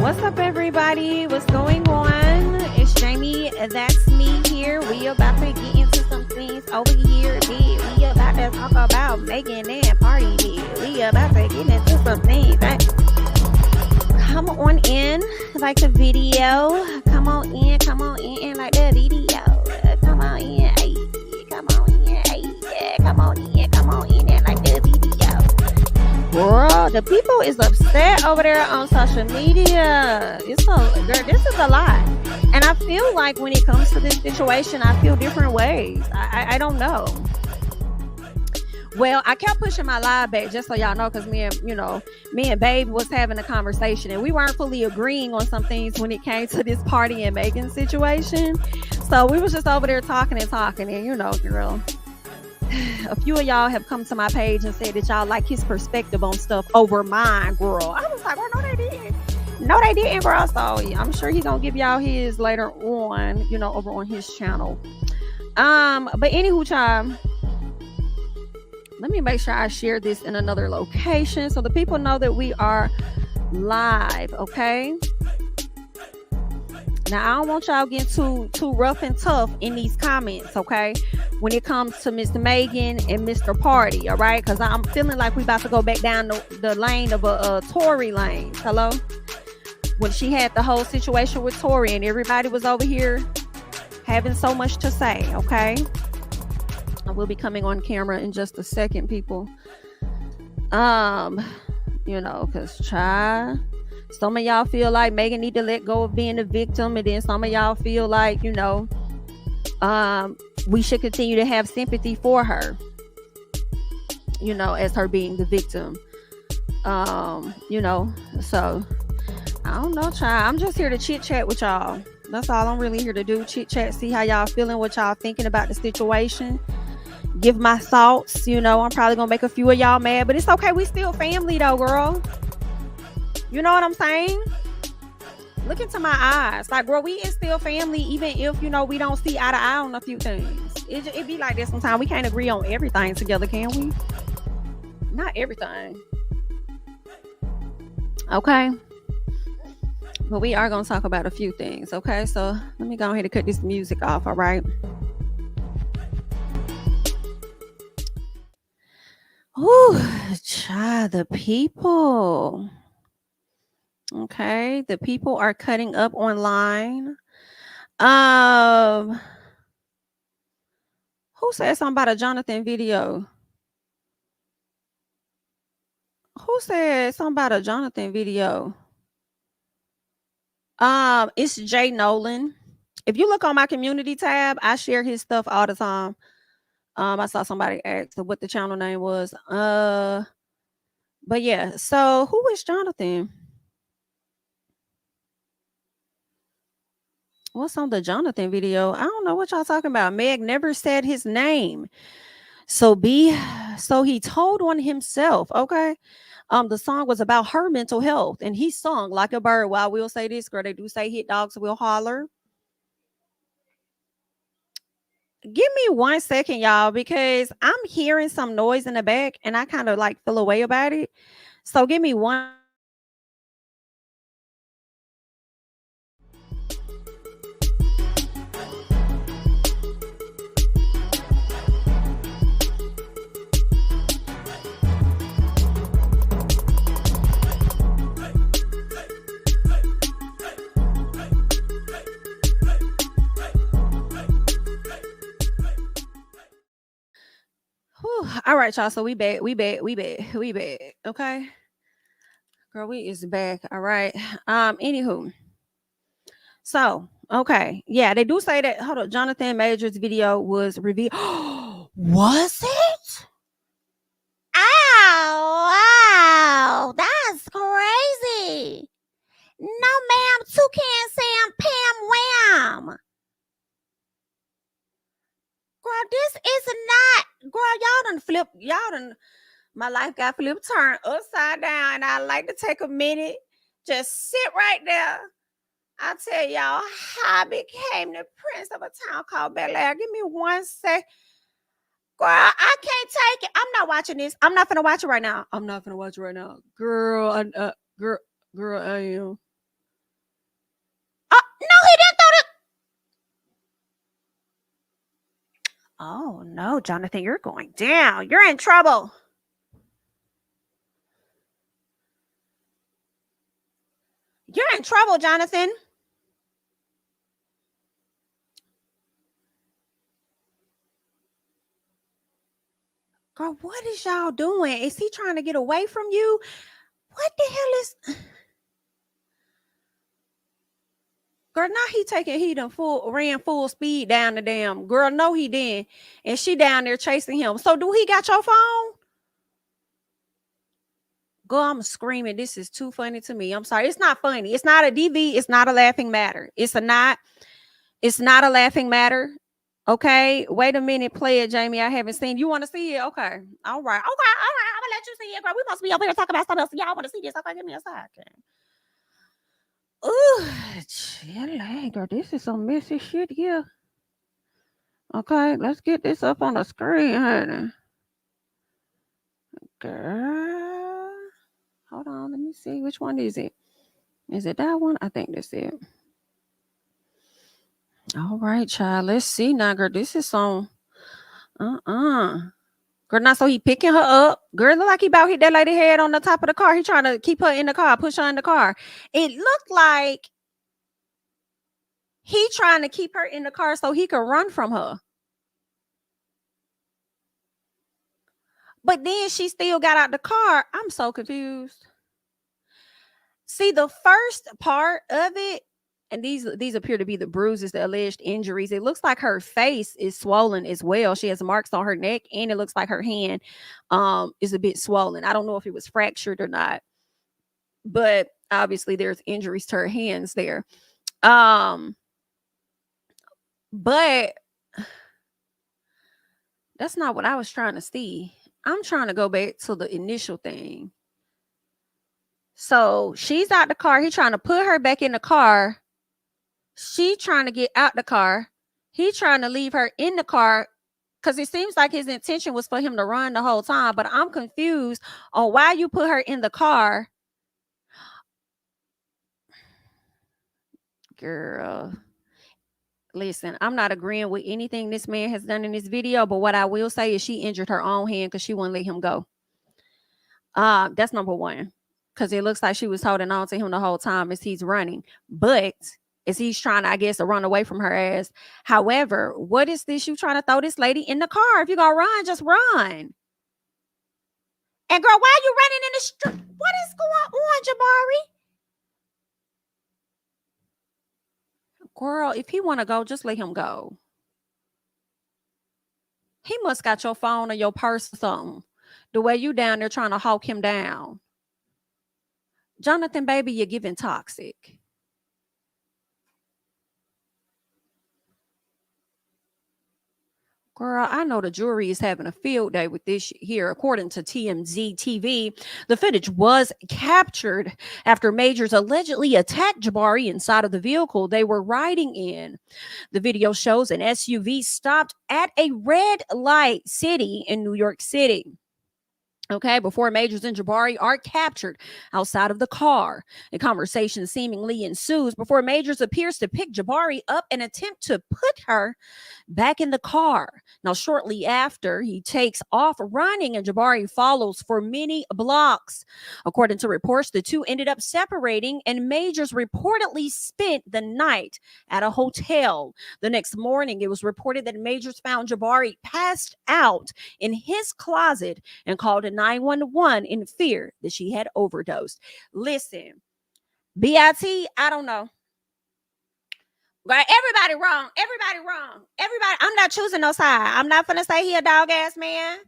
What's up, everybody? What's going on? It's JamiThatsMe here. We about to get into some things over here. We about to talk about Megan and Pardi. We about to get into some things. Come on in, like the video. Come on in, like the video. Come on in, ay, come on in, ay, yeah, come on in, and like the video. Girl, the people is upset over there on social media. Girl, this is a lot. And I feel like when it comes to this situation, I feel different ways. I don't know. Well, I kept pushing my live back just so y'all know, because me and Babe was having a conversation and we weren't fully agreeing on some things when it came to this Pardi and Megan situation. So we was just over there talking and girl, a few of y'all have come to my page and said that y'all like his perspective on stuff over mine, girl. I was like, well, no, they didn't. No, they didn't, girl. So I'm sure he's gonna give y'all his later on, over on his channel. But anywho, child, let me make sure I share this in another location so the people know that we are live, okay? Now, I don't want y'all getting too rough and tough in these comments, okay? When it comes to Miss Megan and Mr. Pardi, all right? Because I'm feeling like we about to go back down the lane of a Tory Lanez. Hello? When she had the whole situation with Tory and everybody was over here having so much to say, okay? I will be coming on camera in just a second, people. Because some of y'all feel like Megan need to let go of being a victim, and then some of y'all feel like, we should continue to have sympathy for her, as her being the victim. So I don't know, child. I'm just here to chit chat with y'all. That's all I'm really here to do. Chit chat, see how y'all feeling, what y'all thinking about the situation. Give my thoughts. I'm probably gonna make a few of y'all mad, but it's okay. We still family though, girl. You know what I'm saying? Look into my eyes. Like, girl, we is still family, even if, we don't see eye to eye on a few things. It be like this sometimes. We can't agree on everything together, can we? Not everything. Okay. But we are going to talk about a few things, okay? So let me go ahead and cut this music off, all right? Ooh, child, the people. Okay, the people are cutting up online. Who said something about a Jonathan video? Who said something about a Jonathan video? It's Jay Nolan. If you look on my community tab, I share his stuff all the time. I saw somebody ask what the channel name was. But yeah, so who is Jonathan? What's on the Jonathan video? I don't know what y'all talking about. Meg never said his name. So he told on himself, okay? The song was about her mental health, and he sung like a bird. Well, I will say this, girl, they do say hit dogs will holler. Give me 1 second, y'all, because I'm hearing some noise in the back, and I kind of like feel away about it. So give me one. All right, y'all. So we back. Okay, girl, we is back. All right. Anywho. So, okay. Yeah, they do say that. Hold on. Jonathan Major's video was revealed. Was it? Oh, wow. That's crazy. No, ma'am. Toucan Sam Pam Wham. Girl, this is not. Girl, y'all done, my life got flipped, turned upside down. And I like to take a minute, just sit right there. I'll tell y'all how I became the prince of a town called Bel Air. Give me 1 sec. Girl, I can't take it. I'm not watching this. I'm not gonna watch it right now. Girl, I am. Oh no, Jonathan, you're going down. You're in trouble. You're in trouble, Jonathan. Girl, what is y'all doing? Is he trying to get away from you? What the hell is... Girl, now he done ran full speed down the damn... Girl, no, he didn't. And she down there chasing him. So do he got your phone? Girl, I'm screaming. This is too funny to me. I'm sorry. It's not funny. It's not a DV. It's not a laughing matter. It's not a laughing matter. Okay. Wait a minute. Play it, Jamie. I haven't seen. You want to see it? Okay. All right. I'm gonna let you see it, girl. We must be over here talking about something else. Y'all want to see this? Okay, give me a second. Ooh, chill, girl. This is some messy shit here. Okay, let's get this up on the screen, honey. Girl. Hold on, let me see. Which one is it? Is it that one? I think that's it. All right, child. Let's see now, girl. This is some... Girl, not so he picking her up. Girl, look like he about hit that lady head on the top of the car. He trying to keep her in the car, push her in the car. It looked like he trying to keep her in the car so he could run from her. But then she still got out the car. I'm so confused. See, the first part of it, and these appear to be the bruises, the alleged injuries. It looks like her face is swollen as well. She has marks on her neck, and it looks like her hand is a bit swollen. I don't know if it was fractured or not, but obviously there's injuries to her hands there. But that's not what I was trying to see. I'm trying to go back to the initial thing. So she's out the car. He's trying to put her back in the car. She trying to get out the car. He trying to leave her in the car because it seems like his intention was for him to run the whole time. But I'm confused on why you put her in the car. Girl, listen, I'm not agreeing with anything this man has done in this video. But what I will say is she injured her own hand because she wouldn't let him go. That's number one. Because it looks like she was holding on to him the whole time as he's running. But... as he's trying, I guess, to run away from her ass. However, what is this? You trying to throw this lady in the car? If you're going to run, just run. And girl, why are you running in the street? What is going on, Jabari? Girl, if he want to go, just let him go. He must got your phone or your purse or something. The way you down there trying to hawk him down. Jonathan, baby, you're giving toxic. Girl, I know the jury is having a field day with this here. According to TMZ TV, the footage was captured after Majors allegedly attacked Jabari inside of the vehicle they were riding in. The video shows an SUV stopped at a red light city in New York City. Okay, before Majors and Jabari are captured outside of the car. A conversation seemingly ensues before Majors appears to pick Jabari up and attempt to put her back in the car. Now, shortly after, he takes off running and Jabari follows for many blocks. According to reports, the two ended up separating and Majors reportedly spent the night at a hotel. The next morning, it was reported that Majors found Jabari passed out in his closet and called 911 in fear that she had overdosed. Listen, BIT, I don't know. Right? Everybody wrong. I'm not choosing no side. I'm not gonna say he a dog ass man.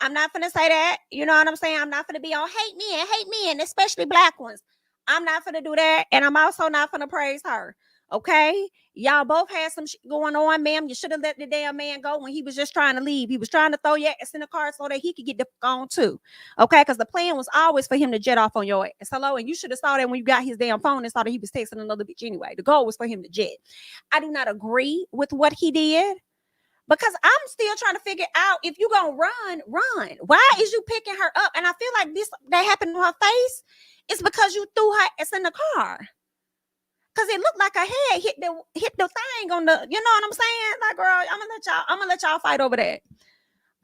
I'm not gonna say that. You know what I'm saying? I'm not gonna be on hate men, especially black ones. I'm not gonna do that. And I'm also not gonna praise her. Okay, y'all both had some shit going on, ma'am. You should have let the damn man go when he was just trying to leave. He was trying to throw your ass in the car so that he could get the fuck on too. Okay, because the plan was always for him to jet off on your ass. Hello, and you should have saw that when you got his damn phone and saw that he was texting another bitch anyway. The goal was for him to jet. I do not agree with what he did because I'm still trying to figure out if you gonna run. Why is you picking her up? And I feel like this that happened to her face is because you threw her ass in the car. Cause it looked like her head hit the thing on the, you know what I'm saying? Like, girl, I'm gonna let y'all fight over that.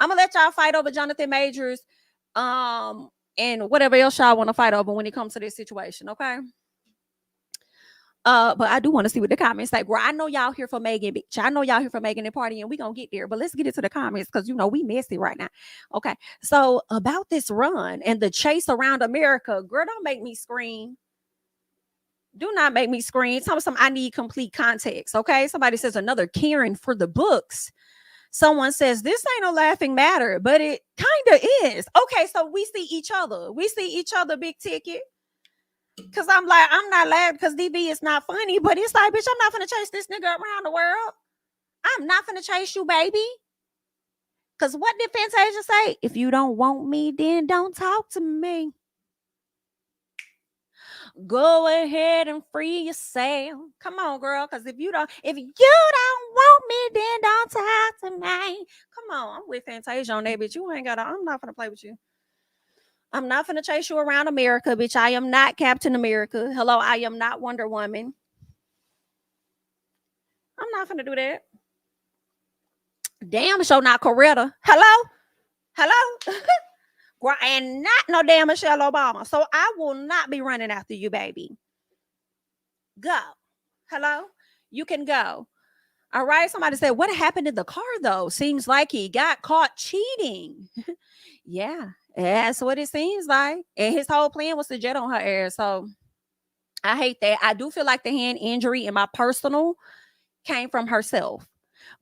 I'm gonna let y'all fight over Jonathan Majors, and whatever else y'all want to fight over when it comes to this situation, okay? But I do want to see what the comments say. Girl, I know y'all here for Megan, bitch. I know y'all here for Megan and Pardi, and we gonna get there. But let's get into the comments because you know we messy right now. Okay, so about this run and the chase around America, girl, don't make me scream. Do not make me scream. Tell me something. I need complete context. Okay. Somebody says another Karen for the books. Someone says this ain't a laughing matter, but it kind of is. Okay. So we see each other. We see each other big ticket. Cause I'm like, I'm not laughing because DB is not funny, but it's like, bitch, I'm not gonna chase this nigga around the world. I'm not gonna chase you, baby. Cause what did Fantasia say? If you don't want me, then don't talk to me. Go ahead and free yourself. Come on, girl. Because if you don't want me, then don't talk to me. Come on, I'm with Fantasia on that, bitch. You ain't gotta. I'm not gonna play with you. I'm not gonna chase you around America, bitch. I am not Captain America. Hello, I am not Wonder Woman. I'm not gonna do that. Damn, show not Coretta. Hello. And not no damn Michelle Obama. So I will not be running after you, baby. Go. Hello? You can go. All right. Somebody said, what happened in the car, though? Seems like he got caught cheating. Yeah, that's what it seems like. And his whole plan was to jet on her ass. So I hate that. I do feel like the hand injury in my personal came from herself.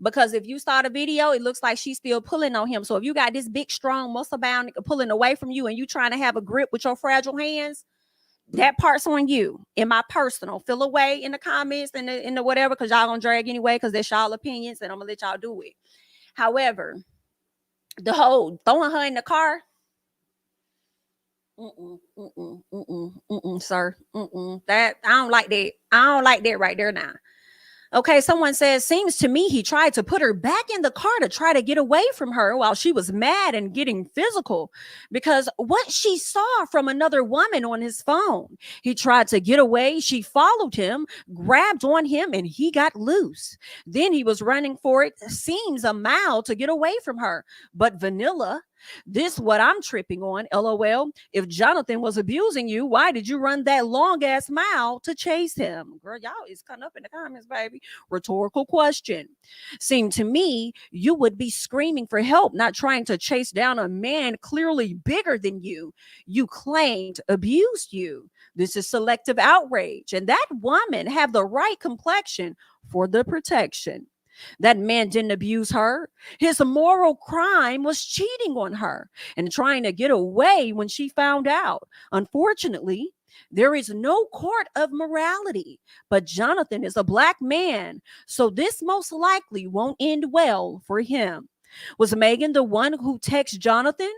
Because if you saw the video, it looks like she's still pulling on him. So if you got this big, strong, muscle-bound pulling away from you and you trying to have a grip with your fragile hands, that part's on you. In my personal, feel away in the comments and in the whatever, because y'all gonna drag anyway, because that's y'all opinions, and I'm gonna let y'all do it. However, the whole throwing her in the car, sir, that I don't like that. I don't like that right there now. Okay, someone says, seems to me he tried to put her back in the car to try to get away from her while she was mad and getting physical because what she saw from another woman on his phone. He tried to get away. She followed him, grabbed on him, and he got loose. Then he was running for it. Seems a mile to get away from her. But vanilla, this what I'm tripping on, LOL. If Jonathan was abusing you, why did you run that long ass mile to chase him? Girl, y'all is cutting up in the comments, baby. Rhetorical question. Seemed to me you would be screaming for help, not trying to chase down a man clearly bigger than you. You claimed abused you. This is selective outrage. And that woman have the right complexion for the protection. That man didn't abuse her. His moral crime was cheating on her and trying to get away when she found out. Unfortunately, there is no court of morality, but Jonathan is a black man, so this most likely won't end well for him. Was Megan the one who texted Jonathan?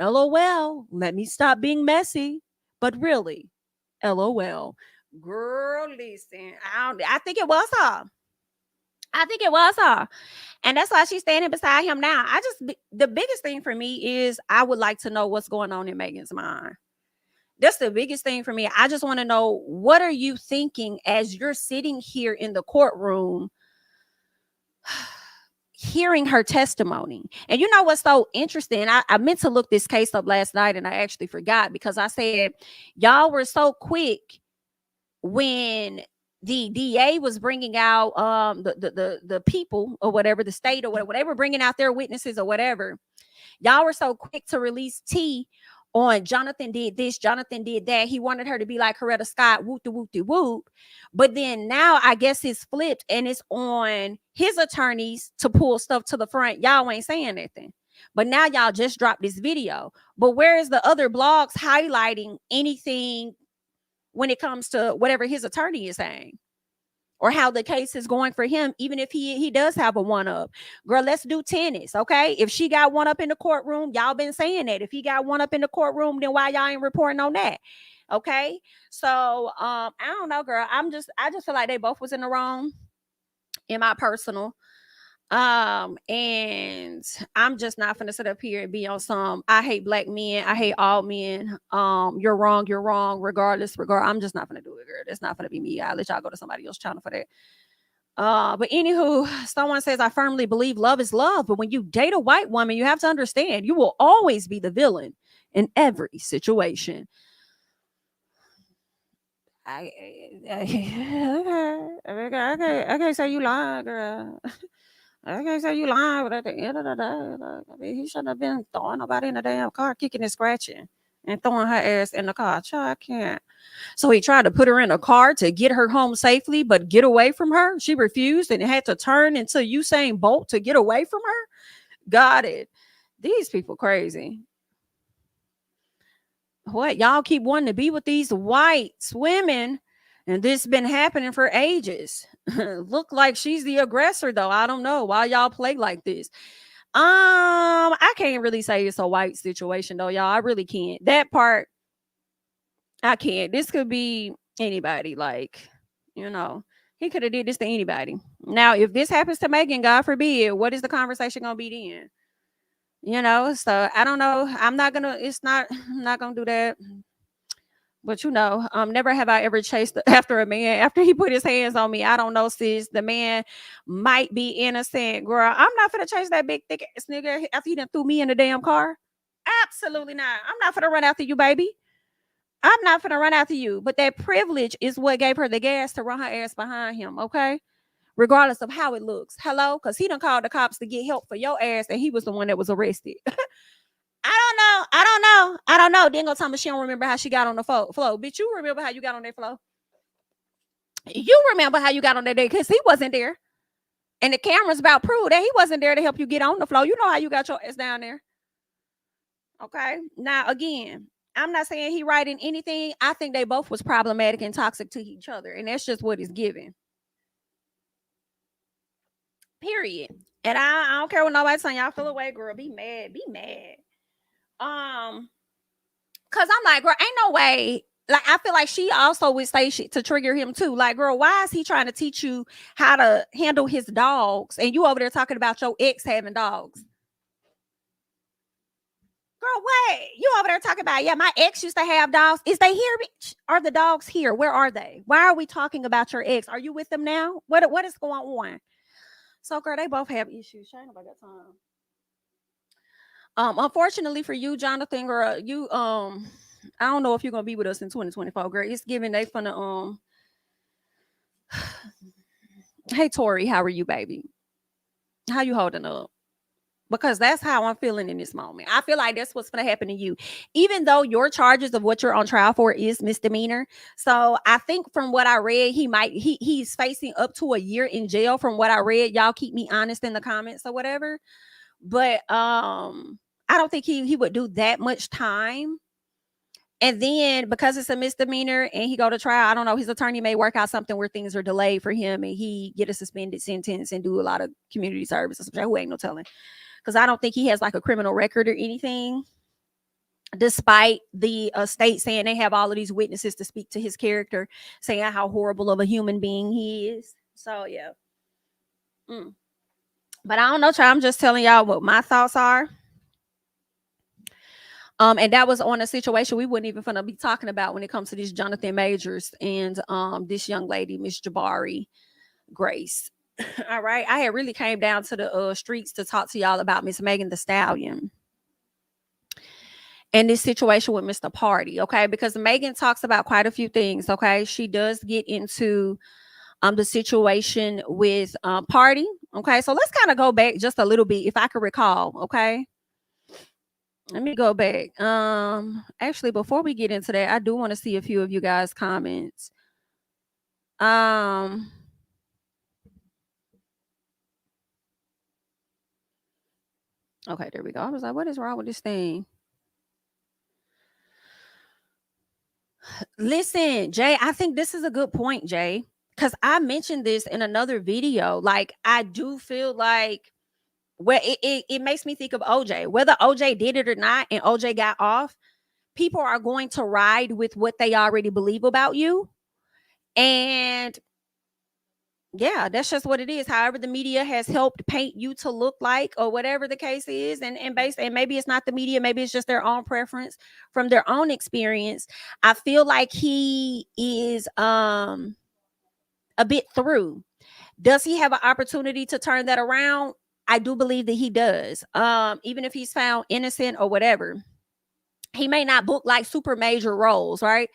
LOL, let me stop being messy. But really, LOL. Girl, listen, I think it was her. I think it was her. And that's why she's standing beside him now. The biggest thing for me is I would like to know what's going on in Megan's mind. That's the biggest thing for me. I just want to know, what are you thinking as you're sitting here in the courtroom hearing her testimony? And you know what's so interesting? I meant to look this case up last night and I actually forgot because I said, y'all were so quick when the DA was bringing out the people or whatever, the state or whatever, they were bringing out their witnesses or whatever. Y'all were so quick to release tea on Jonathan did this, Jonathan did that. He wanted her to be like Coretta Scott, whoop de whoop de whoop. But then now I guess it's flipped and it's on his attorneys to pull stuff to the front. Y'all ain't saying anything. But now y'all just dropped this video. But where is the other blogs highlighting anything when it comes to whatever his attorney is saying or how the case is going for him, even if he does have a one up? Girl, let's do tennis, okay? If she got one up in the courtroom, y'all been saying that. If he got one up in the courtroom, then why y'all ain't reporting on that? Okay, so I don't know, girl. I just feel like they both was in the wrong, in my personal. And I'm just not gonna sit up here and be on some I hate black men, I hate all men. You're wrong, regardless. I'm just not gonna do it, girl. That's not gonna be me. I'll let y'all go to somebody else's channel for that. But anywho, someone says, I firmly believe love is love, but when you date a white woman, you have to understand you will always be the villain in every situation. Okay, so you lying, girl. Okay, so you lying, but at the end of the day, he shouldn't have been throwing nobody in the damn car, kicking and scratching, and throwing her ass in the car. Child, I can't. So he tried to put her in a car to get her home safely, but get away from her. She refused and had to turn into Usain Bolt to get away from her. Got it. These people crazy. What? Y'all keep wanting to be with these white women, and this been happening for ages. Look like she's the aggressor, though. I don't know why y'all play like this. I can't really say it's a white situation, though, y'all. I really can't. That part, I can't. This could be anybody. Like, you know, he could have did this to anybody. Now, if this happens to Megan, God forbid, what is the conversation gonna be then? You know, so I don't know. I'm not gonna do that. But you know, never have I ever chased after a man after he put his hands on me. I don't know, sis. The man might be innocent, girl. I'm not gonna chase that big thick ass nigga after he done threw me in the damn car. Absolutely not. I'm not gonna run after you, baby. I'm not gonna run after you. But that privilege is what gave her the gas to run her ass behind him. Okay. Regardless of how it looks. Hello? Because he done called the cops to get help for your ass, and he was the one that was arrested. I don't know. Then go tell me she don't remember how she got on the floor. Bitch, you remember how you got on that floor? You remember how you got on that day because he wasn't there. And the camera's about prove that he wasn't there to help you get on the floor. You know how you got your ass down there. Okay? Now, again, I'm not saying he right in anything. I think they both was problematic and toxic to each other. And that's just what it's given. Period. And I don't care what nobody's saying. Y'all feel away, girl. Be mad. Cause I'm like, girl, ain't no way. Like, I feel like she also would say shit to trigger him too. Like, girl, why is he trying to teach you how to handle his dogs? And you over there talking about your ex having dogs. Girl, what? You over there talking about, yeah, my ex used to have dogs. Is they here, bitch? Are the dogs here? Where are they? Why are we talking about your ex? Are you with them now? What is going on? So, girl, they both have issues. Shane, about that time. Unfortunately for you, Jonathan, girl, you I don't know if you're gonna be with us in 2024, girl. It's given they finna Hey Tory, how are you, baby? How you holding up? Because that's how I'm feeling in this moment. I feel like that's what's gonna happen to you, even though your charges of what you're on trial for is misdemeanor. So I think from what I read, he's facing up to a year in jail. From what I read, y'all keep me honest in the comments or whatever. But I don't think he would do that much time. And then because it's a misdemeanor and he go to trial, I don't know, his attorney may work out something where things are delayed for him and he get a suspended sentence and do a lot of community service or something. Who ain't no telling. Because I don't think he has like a criminal record or anything. Despite the state saying they have all of these witnesses to speak to his character, saying how horrible of a human being he is. So yeah. But I don't know, child. I'm just telling y'all what my thoughts are. And that was on a situation we wouldn't even finna be talking about when it comes to these Jonathan Majors and this young lady, Miss Jabari Grace. All right. I had really came down to the streets to talk to y'all about Miss Megan Thee Stallion and this situation with Mr. Pardi. Okay. Because Megan talks about quite a few things. Okay. She does get into the situation with Pardi. Okay. So let's kind of go back just a little bit if I can recall. Okay. Let me go back. Actually, before we get into that, I do want to see a few of you guys' comments. Okay, there we go. I was like, what is wrong with this thing? Listen, Jay, I think this is a good point, Jay, because I mentioned this in another video. Like, I do feel like, well, it makes me think of OJ. Whether OJ did it or not and OJ got off, people are going to ride with what they already believe about you. And Yeah, that's just what it is. However, the media has helped paint you to look like, or whatever the case is, and based, and maybe it's not the media, maybe it's just their own preference from their own experience. I feel like he is a bit through. Does he have an opportunity to turn that around? I do believe that he does. Even if he's found innocent or whatever, he may not book like super major roles, right?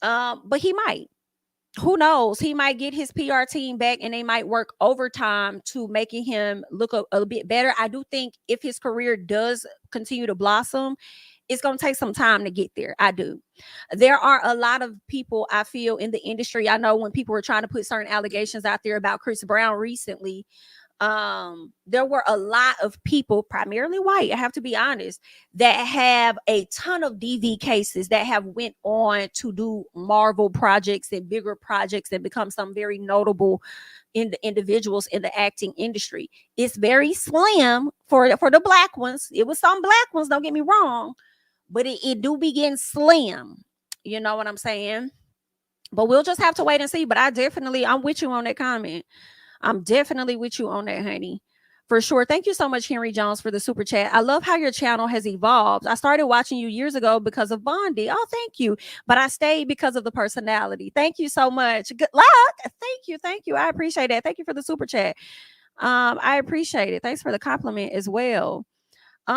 But he might. Who knows? He might get his PR team back and they might work overtime to making him look a bit better. I do think if his career does continue to blossom, it's going to take some time to get there. I do. There are a lot of people, I feel, in the industry. I know when people were trying to put certain allegations out there about Chris Brown recently, there were a lot of people, primarily white, I have to be honest, that have a ton of DV cases, that have went on to do Marvel projects and bigger projects and become some very notable individuals in the acting industry. It's very slim for the black ones. It was some black ones, don't get me wrong, but it do begin slim. You know what I'm saying? But we'll just have to wait and see. But I'm with you on that comment. I'm definitely with you on that, honey. For sure. Thank you so much, Henry Jones, for the super chat. I love how your channel has evolved. I started watching you years ago because of Bondi. Oh, thank you. But I stayed because of the personality. Thank you so much. Good luck. Thank you. Thank you. I appreciate that. Thank you for the super chat. I appreciate it. Thanks for the compliment as well. So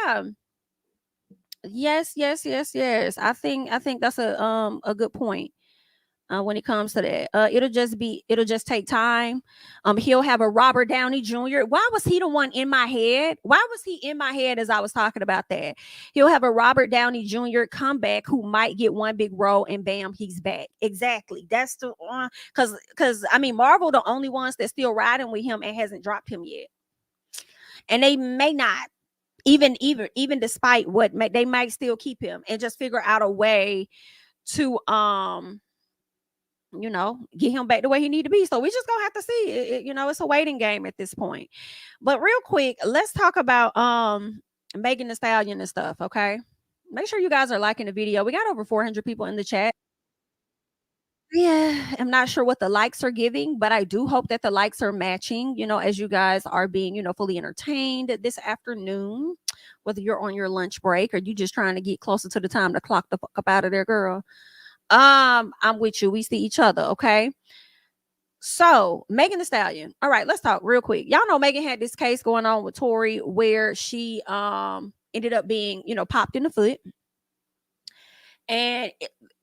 yeah. Yes. I think that's a good point. When it comes to that, it'll just take time. He'll have a Robert Downey Jr. Why was he the one in my head? Why was he in my head as I was talking about that? He'll have a Robert Downey Jr. comeback who might get one big role and bam, he's back. Exactly. That's the one. Because I mean, Marvel the only ones that's still riding with him and hasn't dropped him yet, and they may not. Even despite what they might still keep him and just figure out a way to get him back the way he need to be. So we just gonna have to see. It's a waiting game at this point. But real quick, let's talk about Megan Thee Stallion and stuff. Okay, make sure you guys are liking the video. We got over 400 people in the chat. Yeah, I'm not sure what the likes are giving, but I do hope that the likes are matching, as you guys are being, fully entertained this afternoon, whether you're on your lunch break or you just trying to get closer to the time to clock the fuck up out of there, girl. I'm with you. We see each other, okay? So, Megan Thee Stallion. All right, let's talk real quick. Y'all know Megan had this case going on with Tory where she ended up being, popped in the foot. And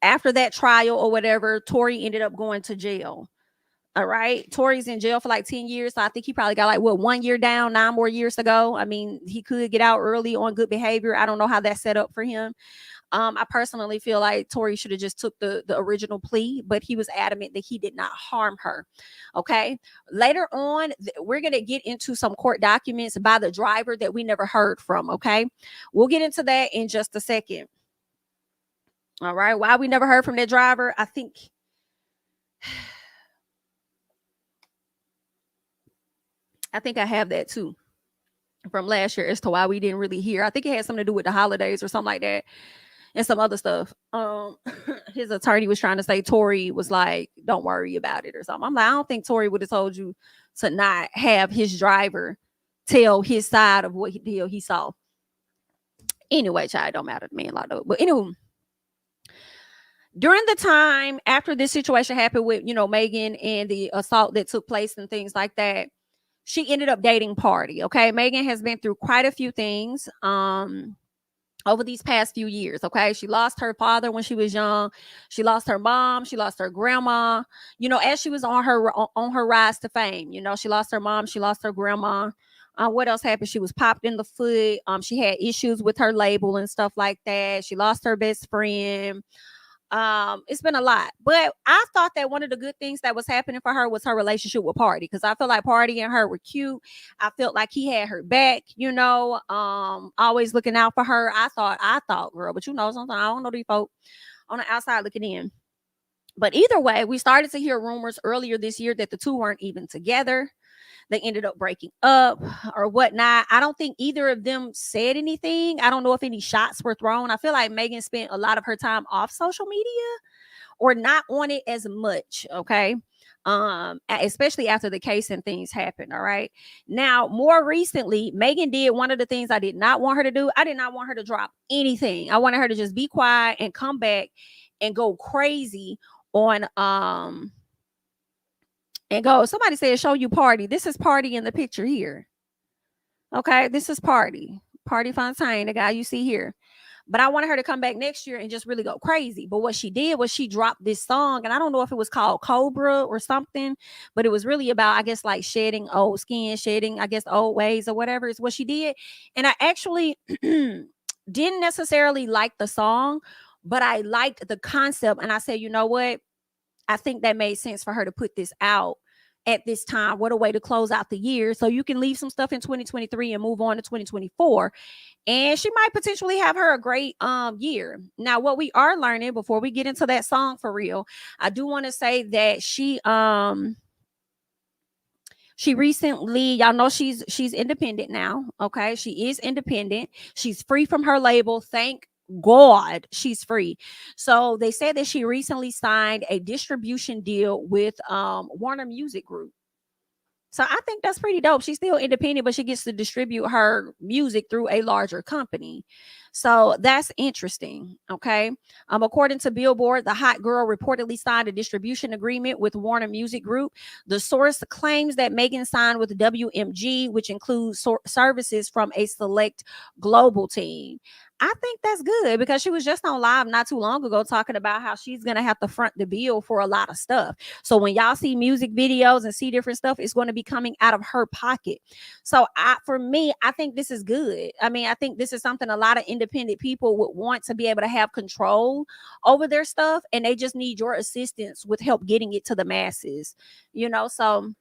after that trial or whatever, Tory ended up going to jail. All right. Tory's in jail for like 10 years. So I think he probably got like 1 year down, 9 more years to go. I mean, he could get out early on good behavior. I don't know how that's set up for him. I personally feel like Tory should have just took the original plea, but he was adamant that he did not harm her. Okay. Later on, we're going to get into some court documents by the driver that we never heard from. Okay. We'll get into that in just a second. All right. Why we never heard from that driver? I think I have that too from last year as to why we didn't really hear. I think it had something to do with the holidays or something like that and some other stuff. His attorney was trying to say Tory was like, don't worry about it or something. I'm like, I don't think Tory would have told you to not have his driver tell his side of what he saw. Anyway, child, don't matter to me a lot of it. But anyway, during the time after this situation happened with, Megan and the assault that took place and things like that, she ended up dating Pardi. Okay. Megan has been through quite a few things over these past few years. Okay. She lost her father when she was young. She lost her mom. She lost her grandma, as she was on her rise to fame. She lost her mom. She lost her grandma. What else happened? She was popped in the foot. She had issues with her label and stuff like that. She lost her best friend. It's been a lot, but I thought that one of the good things that was happening for her was her relationship with Pardi, because I feel like Pardi and her were cute. I felt like he had her back, always looking out for her. I thought, girl, but sometimes I don't know these folk on the outside looking in. But either way, we started to hear rumors earlier this year that the two weren't even together. They ended up breaking up or whatnot. I don't think either of them said anything. I don't know if any shots were thrown. I feel like Megan spent a lot of her time off social media or not on it as much. Okay. especially after the case and things happened. All right. Now, more recently, Megan did one of the things I did not want her to do. I did not want her to drop anything. I wanted her to just be quiet and come back and go crazy on and go. Somebody said show you Pardi. This is Pardi in the picture here. Okay, this is Pardi Fontaine, the guy you see here. But I wanted her to come back next year and just really go crazy. But what she did was she dropped this song, and I don't know if it was called Cobra or something, but it was really about, I guess, like shedding old skin, shedding, I guess, old ways or whatever is what she did. And I actually didn't necessarily like the song, but I liked the concept. And I said, you know what? I think that made sense for her to put this out at this time. What a way to close out the year. So you can leave some stuff in 2023 and move on to 2024. And she might potentially have her a great year. Now, what we are learning before we get into that song for real, I do want to say that she recently, y'all know she's independent now. Okay, she is independent. She's free from her label. Thank God she's free. So they said that she recently signed a distribution deal with Warner Music Group. So I think that's pretty dope. She's still independent, but she gets to distribute her music through a larger company. So that's interesting. Okay. According to Billboard, the hot girl reportedly signed a distribution agreement with Warner Music Group. The source claims that Megan signed with WMG, which includes services from a select global team. I think that's good because she was just on live not too long ago talking about how she's going to have to front the bill for a lot of stuff. So when y'all see music videos and see different stuff, it's going to be coming out of her pocket. So for me, I think this is good. I mean, I think this is something a lot of independent people would want to be able to have control over their stuff. And they just need your assistance with help getting it to the masses, you know? So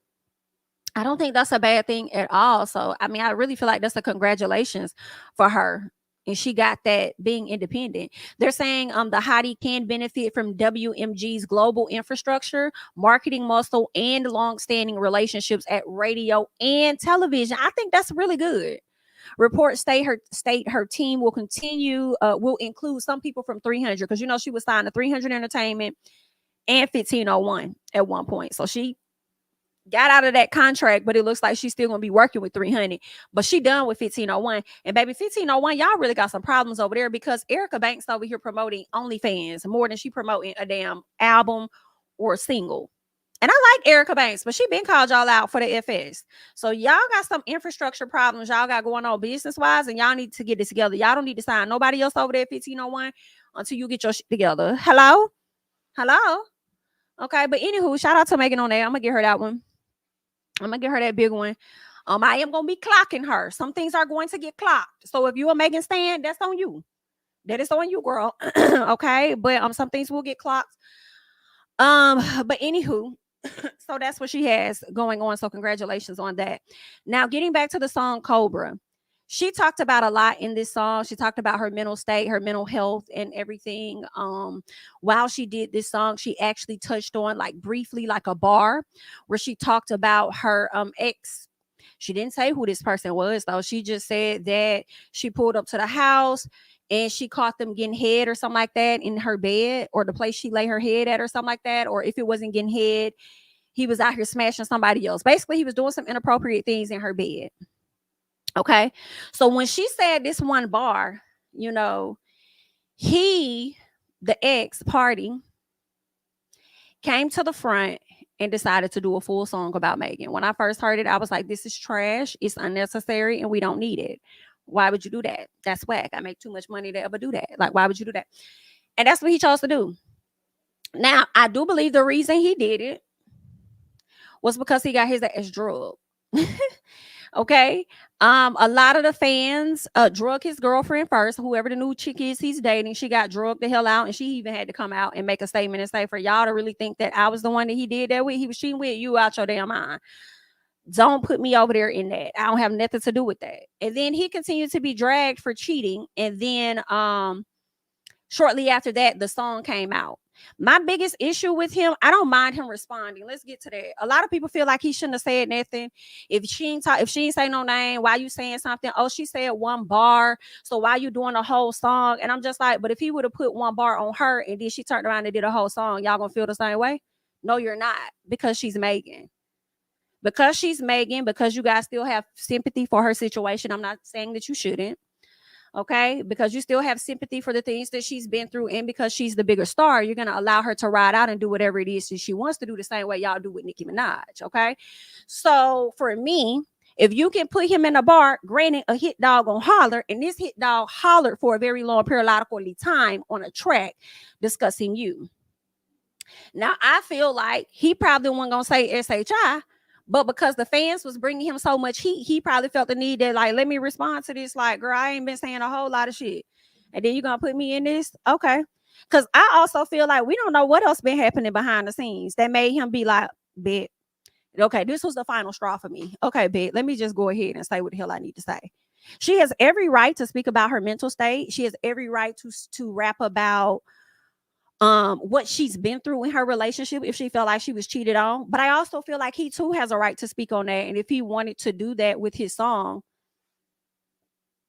I don't think that's a bad thing at all. So, I mean, I really feel like that's a congratulations for her. And she got that being independent. They're saying the hottie can benefit from WMG's global infrastructure, marketing muscle, and long-standing relationships at radio and television. I think that's really good. Reports state her team will will include some people from 300, because you know she was signed to 300 Entertainment and 1501 at one point. So she got out of that contract, but it looks like she's still gonna be working with 300, but she done with 1501. And baby, 1501, y'all really got some problems over there, because Erica Banks over here promoting OnlyFans more than she promoting a damn album or a single. And I like Erica Banks, but she been called y'all out for the FS. So y'all got some infrastructure problems y'all got going on business wise, and y'all need to get this together. Y'all don't need to sign nobody else over there at 1501 until you get your shit together. Hello. Okay, but anywho, shout out to Megan on that. I'm gonna get her that one. I'm gonna get her that big one. I am gonna be clocking her. Some things are going to get clocked. So if you a Megan stan, that's on you. That is on you, girl. Okay, but some things will get clocked. But anywho, so that's what she has going on. So congratulations on that. Now, getting back to the song Cobra. She talked about a lot in this song. She talked about her mental state, her mental health, and everything. While she did this song, she actually touched on, like, briefly, like a bar where she talked about her ex. She didn't say who this person was, though. She just said that she pulled up to the house and she caught them getting head or something like that in her bed, or the place she lay her head at or something like that. Or if it wasn't getting head, he was out here smashing somebody else. Basically, he was doing some inappropriate things in her bed. Okay, so when she said this one bar, you know, the ex Pardi, came to the front and decided to do a full song about Megan. When I first heard it, I was like, this is trash. It's unnecessary and we don't need it. Why would you do that? That's whack. I make too much money to ever do that. Like, why would you do that? And that's what he chose to do. Now, I do believe the reason he did it was because he got his ass drugged. Okay. A lot of the fans drug his girlfriend first. Whoever the new chick is he's dating, she got drugged the hell out, and she even had to come out and make a statement and say, for y'all to really think that I was the one that he did that with, he was cheating with, you out your damn mind. Don't put me over there in that. I don't have nothing to do with that. And then he continued to be dragged for cheating. And then shortly after that, the song came out. My biggest issue with him, I don't mind him responding. Let's get to that. A lot of people feel like he shouldn't have said nothing. If she ain't say no name, why you saying something? Oh, she said one bar, so why you doing a whole song? And I'm just like, but if he would have put one bar on her and then she turned around and did a whole song, y'all gonna feel the same way? No, you're not, because she's Megan. Because she's Megan, because you guys still have sympathy for her situation. I'm not saying that you shouldn't. Okay, because you still have sympathy for the things that she's been through, and because she's the bigger star, you're gonna allow her to ride out and do whatever it is that she wants to do, the same way y'all do with Nicki Minaj. Okay, so for me, if you can put him in a bar, granted a hit dog gonna holler, and this hit dog hollered for a very long periodical time on a track discussing you. Now I feel like he probably wasn't gonna say SHI, but because the fans was bringing him so much heat, he probably felt the need that, like, let me respond to this. Like, girl, I ain't been saying a whole lot of shit, and then you gonna put me in this? Okay. Because I also feel like we don't know what else been happening behind the scenes that made him be like, bet, okay, this was the final straw for me. Okay, bet, let me just go ahead and say what the hell I need to say. She has every right to speak about her mental state. She has every right to rap about what she's been through in her relationship if she felt like she was cheated on. But I also feel like he too has a right to speak on that, and if he wanted to do that with his song,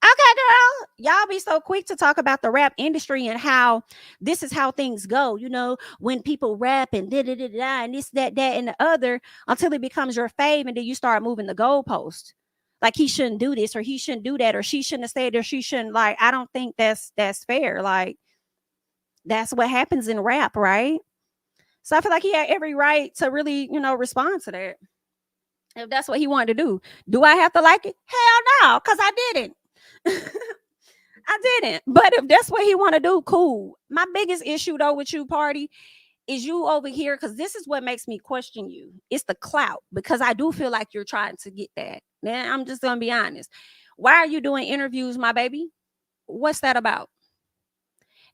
okay, girl, y'all be so quick to talk about the rap industry and how this is how things go, you know, when people rap and and this, that, and the other, until it becomes your fave, and then you start moving the goalpost. Like, he shouldn't do this, or he shouldn't do that, or she shouldn't have said, or she shouldn't. Like, I don't think that's fair. Like, that's what happens in rap, right? So I feel like he had every right to really, you know, respond to that. If that's what he wanted to do. Do I have to like it? Hell no, because I didn't. I didn't. But if that's what he want to do, cool. My biggest issue though with you, Pardi, is you over here, because this is what makes me question you. It's the clout, because I do feel like you're trying to get that. Now, I'm just gonna be honest. Why are you doing interviews, my baby? What's that about?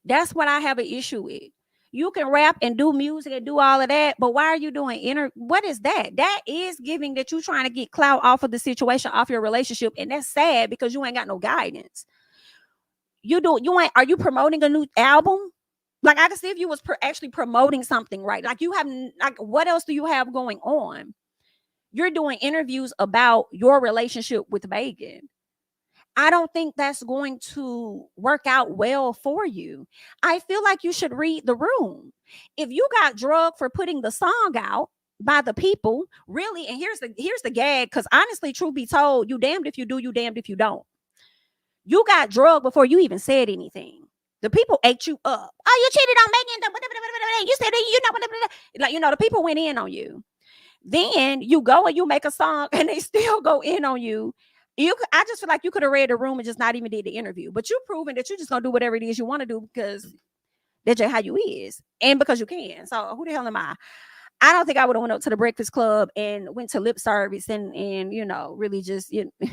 That's what I have an issue with. You can rap and do music and do all of that, but why are you doing what is that? That is giving that you're trying to get clout off of the situation, off your relationship, and that's sad because you ain't got no guidance. Are you promoting a new album? Like, I can see if you was actually promoting something, right? Like, you have, like, what else do you have going on? You're doing interviews about your relationship with Megan. I don't think that's going to work out well for you. I feel like you should read the room. If you got drugged for putting the song out by the people, really, and here's the gag, because honestly, truth be told, you damned if you do, you damned if you don't. You got drugged before you even said anything. The people ate you up. Oh, you cheated on Megan. You said like, you know, the people went in on you. Then you go and you make a song and they still go in on you. I just feel like you could have read the room and just not even did the interview. But you're proving that you're just gonna do whatever it is you want to do because that's just how you is, and because you can. So who the hell am I? I don't think I would have went up to the Breakfast Club and went to lip service and you know, really just, you know,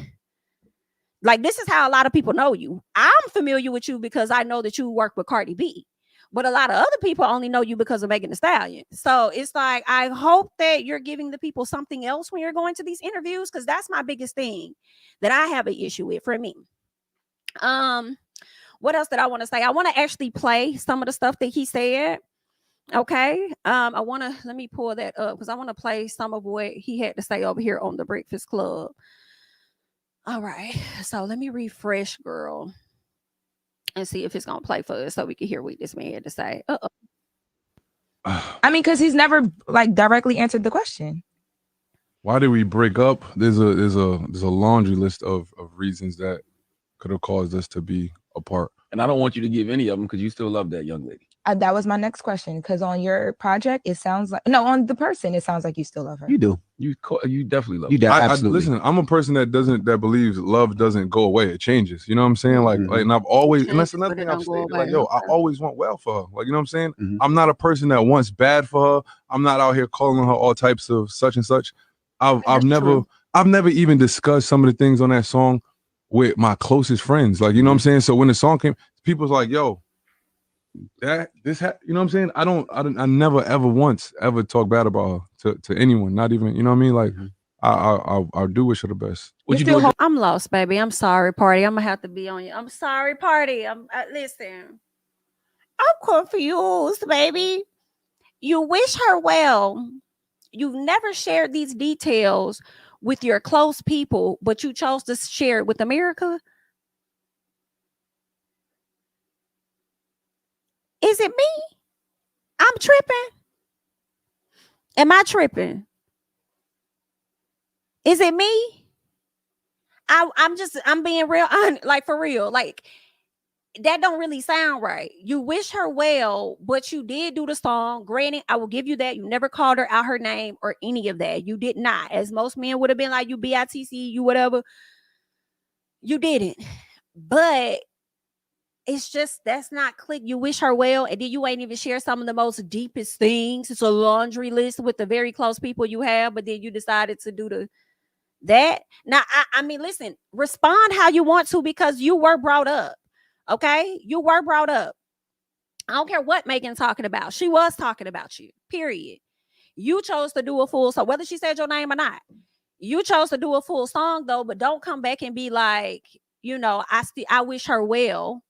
like, this is how a lot of people know you. I'm familiar with you because I know that you work with Cardi B. But a lot of other people only know you because of Megan Thee Stallion. So it's like, I hope that you're giving the people something else when you're going to these interviews, because that's my biggest thing that I have an issue with for me. What else did I want to say? I want to actually play some of the stuff that he said. Okay. Let me pull that up because I want to play some of what he had to say over here on the Breakfast Club. All right. So let me refresh, girl, and see if it's gonna play for us so we can hear what this man had to say. I mean, because he's never like directly answered the question. Why did we break up? There's a laundry list of reasons that could have caused us to be apart. And I don't want you to give any of them because you still love that young lady. That was my next question, because on your project, it sounds like, no, on the person, it sounds like you still love her. You do. You definitely love her. Absolutely. Listen, I'm a person that believes love doesn't go away. It changes. You know what I'm saying? Like, and I've always, and that's another thing I've stated, like, yo, I always want well for her. Like, you know what I'm saying? I'm not a person that wants bad for her. I'm not out here calling her all types of such and such. I've never even discussed some of the things on that song with my closest friends. Like, you know what I'm saying? So when the song came, people's like, yo, you know what I'm saying? I never ever once ever talk bad about her to anyone, not even, you know what I mean? Like, I'll do wish her the best. Would you do? I'm lost, baby. I'm sorry, Pardi. I'm gonna have to be on you. I'm sorry, Pardi. Listen, I'm confused, baby. You wish her well. You've never shared these details with your close people, but you chose to share it with America. Is it me? I'm tripping. Am I tripping? Is it me? I'm being real honest, like for real. Like that don't really sound right. You wish her well, but you did do the song. Granted, I will give you that. You never called her out her name or any of that. You did not. As most men would have been like, you BITC, you whatever. You didn't. But it's just, that's not click. You wish her well, and then you ain't even share some of the most deepest things. It's a laundry list with the very close people you have, but then you decided to do that. Now, I mean, listen, respond how you want to, because you were brought up. Okay, you were brought up. I don't care what Megan's talking about. She was talking about you, period. You chose to do a full song, whether she said your name or not. You chose to do a full song, though, but don't come back and be like, you know, I wish her well.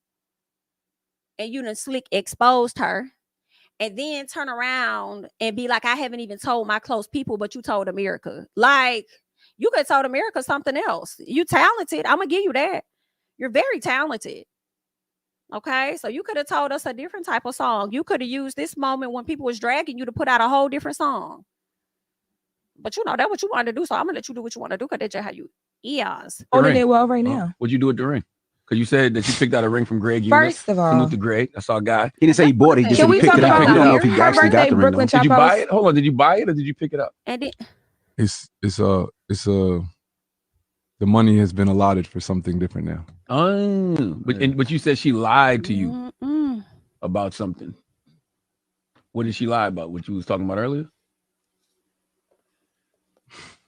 And you done slick exposed her. And then turn around and be like, I haven't even told my close people, but you told America. Like, you could have told America something else. You talented. I'm going to give you that. You're very talented. Okay, so you could have told us a different type of song. You could have used this moment when people was dragging you to put out a whole different song. But you know, that's what you wanted to do. So I'm gonna let you do what you want to do, because that's just how you eons. Holding it well right now. What'd you do with the ring? Because you said that you picked out a ring from Greg. First of all, salute to Greg. I saw a guy. He didn't say he bought it. He just said he picked it up. We don't know if he actually got the ring. Did you buy it? Hold on. Did you buy it or did you pick it up? And It's the money has been allotted for something different now. Oh, but you said she lied to you about something. What did she lie about? What you was talking about earlier?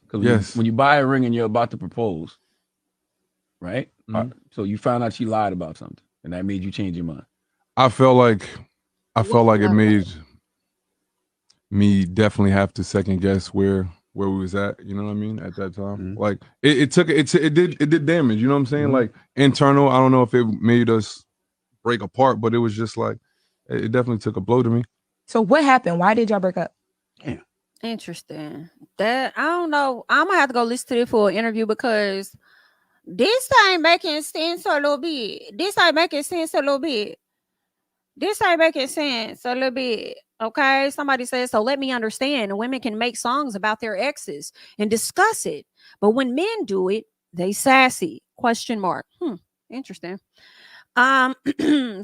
Because yes, when you buy a ring and you're about to propose, right? Mm-hmm. So you found out she lied about something, and that made you change your mind. I felt like it made me definitely have to second guess where we was at, you know what I mean, at that time. Mm-hmm. Like it did damage, you know what I'm saying? Mm-hmm. Like internal, I don't know if it made us break apart, but it was just like it definitely took a blow to me. So what happened? Why did y'all break up? Yeah. Interesting. That I don't know. I'm gonna have to go listen to it for an interview, because this ain't making sense a little bit. This ain't making sense a little bit. Okay, somebody says, so let me understand. Women can make songs about their exes and discuss it, but when men do it, they sassy. ? Interesting.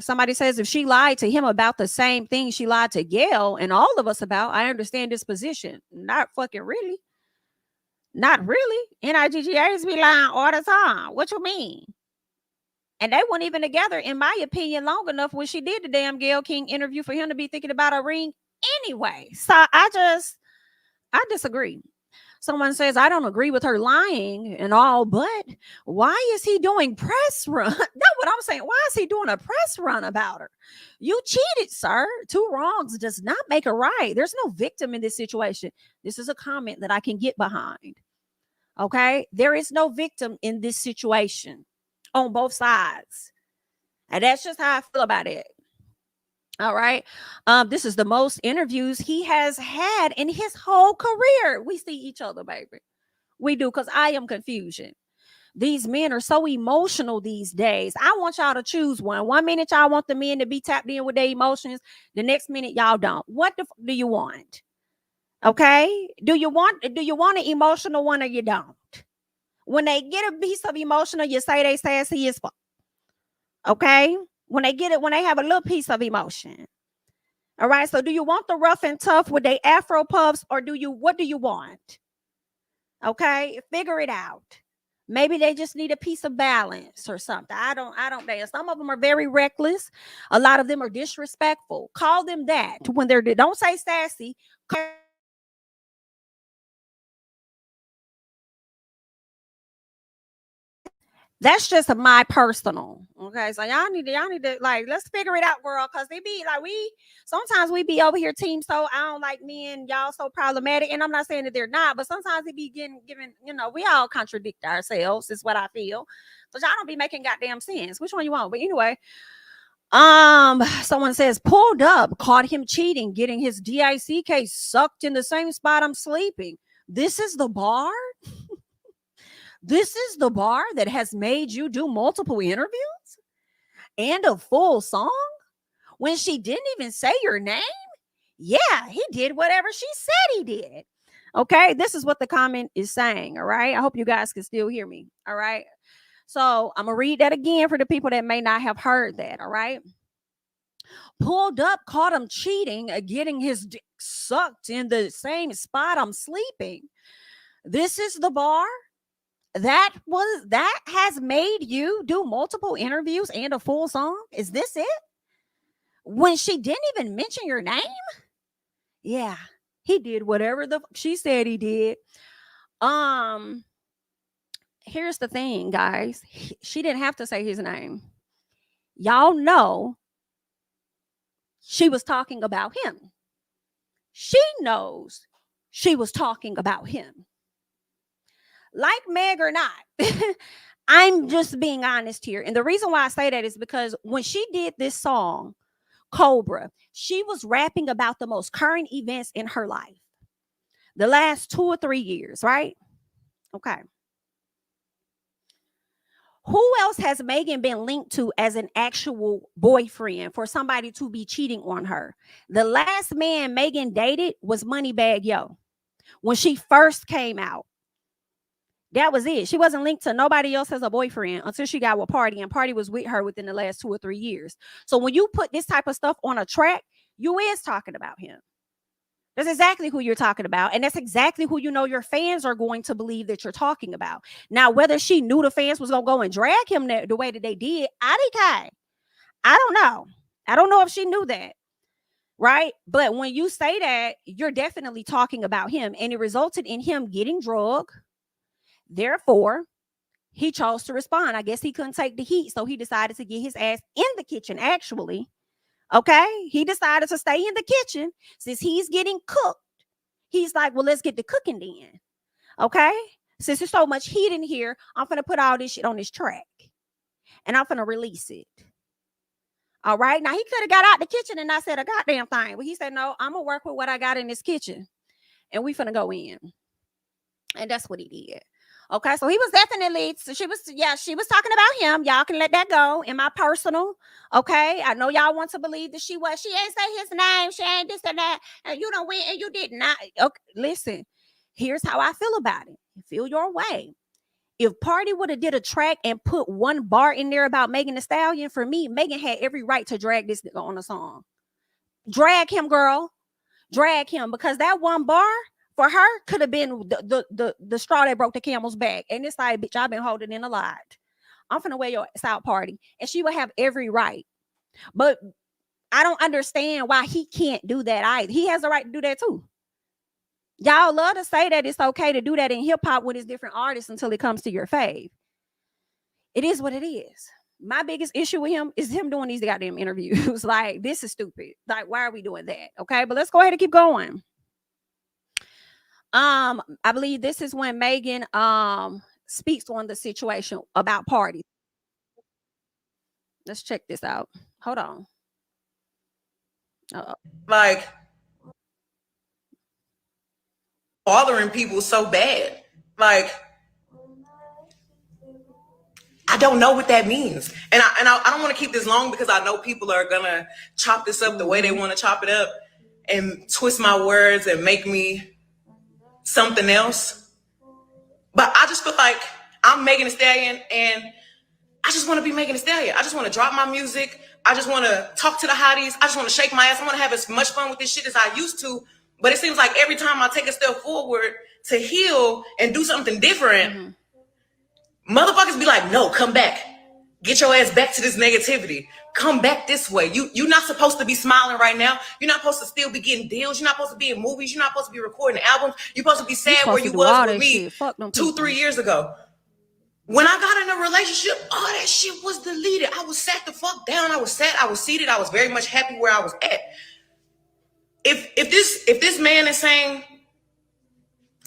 Somebody says, if she lied to him about the same thing she lied to Gail and all of us about, I understand this position. Not fucking really. Not really. NIGGAs be lying all the time. What you mean? And they weren't even together, in my opinion, long enough when she did the damn Gayle King interview for him to be thinking about a ring anyway. So I disagree. Someone says, I don't agree with her lying and all, but why is he doing press run? That's what I'm saying. Why is he doing a press run about her? You cheated, sir. 2 wrongs does not make a right. There's no victim in this situation. This is a comment that I can get behind. Okay? There is no victim in this situation on both sides. And that's just how I feel about it. All right. This is the most interviews he has had in his whole career. We see each other, baby. We do, because I am confusion. These men are so emotional these days. I want y'all to choose one. 1 minute y'all want the men to be tapped in with their emotions. The next minute y'all don't. What the do you want? Okay. Do you want an emotional one or you don't? When they get a piece of emotional, you say they sassy as fuck. Okay. When they have a little piece of emotion. All right. So do you want the rough and tough with they Afro puffs, or what do you want? Okay. Figure it out. Maybe they just need a piece of balance or something. I don't know. Some of them are very reckless. A lot of them are disrespectful. Call them that when don't say sassy. That's just my personal. Okay, so y'all need to like, let's figure it out, world, because they be like, sometimes we be over here team, so I don't like men, y'all so problematic, and I'm not saying that they're not, but sometimes they be given, we all contradict ourselves, is what I feel. So y'all don't be making goddamn sense. Which one you want? But anyway, someone says, pulled up, caught him cheating, getting his DIC case sucked in the same spot I'm sleeping. This is the bar? This is the bar that has made you do multiple interviews and a full song when she didn't even say your name? Yeah, he did whatever she said he did. Okay, this is what the comment is saying. All right, I hope you guys can still hear me. All right, so I'm gonna read that again for the people that may not have heard that. All right. Pulled up, caught him cheating, getting his dick sucked in the same spot I'm sleeping. This is the bar that has made you do multiple interviews and a full song. Is this it? When she didn't even mention your name? Yeah, he did whatever she said he did. Here's the thing, guys. She didn't have to say his name. Y'all know she was talking about him. She knows she was talking about him. Like Meg or not, I'm just being honest here. And the reason why I say that is because when she did this song, Cobra, she was rapping about the most current events in her life. The last 2 or 3 years, right? Okay. Who else has Megan been linked to as an actual boyfriend for somebody to be cheating on her? The last man Megan dated was Moneybagg Yo. When she first came out, that was it. She wasn't linked to nobody else as a boyfriend until she got with Pardi, and Pardi was with her within the last 2 or 3 years. So when you put this type of stuff on a track, you is talking about him. That's exactly who you're talking about. And that's exactly who you know your fans are going to believe that you're talking about. Now, whether she knew the fans was going to go and drag him the way that they did, I don't know. I don't know if she knew that. Right? But when you say that, you're definitely talking about him. And it resulted in him getting drugged. Therefore, he chose to respond. I guess he couldn't take the heat. So he decided to get his ass in the kitchen, actually. Okay, he decided to stay in the kitchen since he's getting cooked. He's like, well, let's get the cooking then. Okay, since there's so much heat in here, I'm gonna put all this shit on this track and I'm gonna release it. All right, now he could have got out the kitchen and not said a goddamn thing, but he said, no, I'm gonna work with what I got in this kitchen and we finna go in. And that's what he did. Okay, so he was definitely, she was talking about him. Y'all can let that go in my personal. Okay, I know y'all want to believe that she ain't say his name, she ain't this and that, and you don't win and you did not. Okay, listen, here's how I feel about it. Feel your way. If Pardi would have did a track and put one bar in there about Megan Thee Stallion, for me, Megan had every right to drag this nigga on a song. Drag him, girl. Drag him, because that one bar for her could have been the straw that broke the camel's back. And it's like, bitch, I've been holding in a lot. I'm finna wear your ass out, Pardi. And she would have every right. But I don't understand why he can't do that either. He has the right to do that too. Y'all love to say that it's okay to do that in hip hop with his different artists until it comes to your fave. It is what it is. My biggest issue with him is him doing these goddamn interviews. Like, this is stupid. Like, why are we doing that? Okay, but let's go ahead and keep going. I believe this is when Megan speaks on the situation about Pardi. Let's check this out. Hold on. Like, bothering people so bad. Like, I don't know what that means. And I don't want to keep this long because I know people are gonna chop this up the way they want to chop it up and twist my words and make me something else. But I just feel like I'm Megan Thee Stallion and I just want to be Megan Thee Stallion. I just want to drop my music. I just want to talk to the hotties. I just want to shake my ass. I want to have as much fun with this shit as I used to. But it seems like every time I take a step forward to heal and do something different, motherfuckers be like, no, come back. Get your ass back to this negativity. Come back this way. You're not supposed to be smiling right now. You're not supposed to still be getting deals. You're not supposed to be in movies. You're not supposed to be recording albums. You're supposed to be sad where you was with me 2-3 years ago. When I got in a relationship, all that shit was deleted. I was sat the fuck down. I was seated. I was very much happy where I was at. If this man is saying,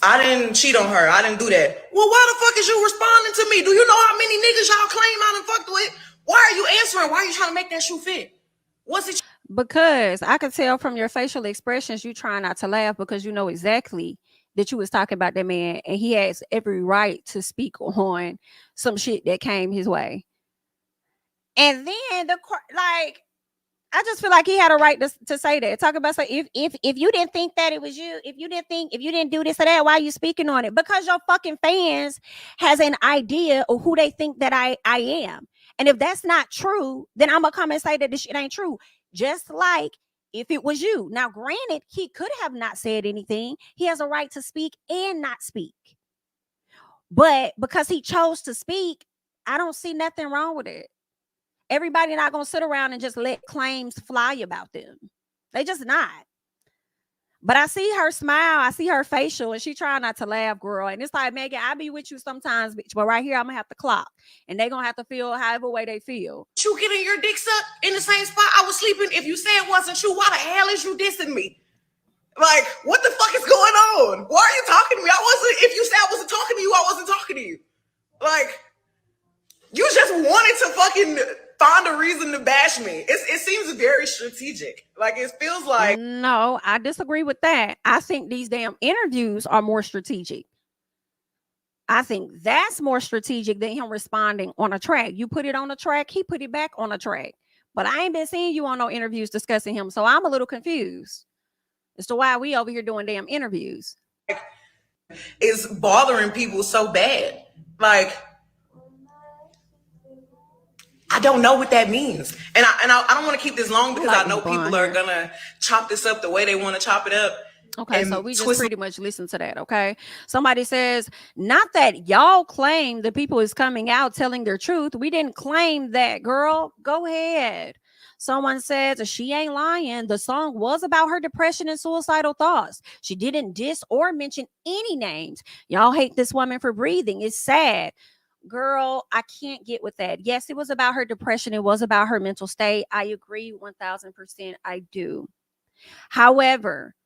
I didn't cheat on her, I didn't do that, well, why the fuck is you responding to me? Do you know how many niggas y'all claim I done fucked with? Why are you answering? Why are you trying to make that shoe fit? What's it? Because I could tell from your facial expressions you trying not to laugh because you know exactly that you was talking about that man and he has every right to speak on some shit that came his way. And then I just feel like he had a right to say that. Talk about, so if you didn't think that it was you, if you didn't do this or that, why are you speaking on it? Because your fucking fans has an idea of who they think that I am. And if that's not true, then I'm gonna come and say that this shit ain't true. Just like if it was you. Now, granted, he could have not said anything. He has a right to speak and not speak. But because he chose to speak, I don't see nothing wrong with it. Everybody not gonna sit around and just let claims fly about them. They just not. But I see her smile, I see her facial, and she trying not to laugh, girl. And it's like, Megan, I be with you sometimes, bitch, but right here I'm gonna have to clock, and they gonna have to feel however way they feel. You getting your dick sucked in the same spot I was sleeping. If you say it wasn't true, why the hell is you dissing me? Like, what the fuck is going on? Why are you talking to me? If you said I wasn't talking to you, I wasn't talking to you. Like, you just wanted to fucking find a reason to bash me. It seems very strategic. Like, it feels like. No, I disagree with that. I think these damn interviews are more strategic. I think that's more strategic than him responding on a track. You put it on a track, he put it back on a track. But I ain't been seeing you on no interviews discussing him, so I'm a little confused as to why we over here doing damn interviews. It's bothering people so bad. Like, I don't know what that means. And I don't want to keep this long because I know people are going to chop this up the way they want to chop it up. Okay, so we just pretty much listen to that, okay? Somebody says, not that y'all claim the people is coming out telling their truth. We didn't claim that, girl. Go ahead. Someone says, she ain't lying. The song was about her depression and suicidal thoughts. She didn't diss or mention any names. Y'all hate this woman for breathing. It's sad. Girl, I can't get with that. Yes, it was about her depression. It was about her mental state. I agree 1000%. I do. However,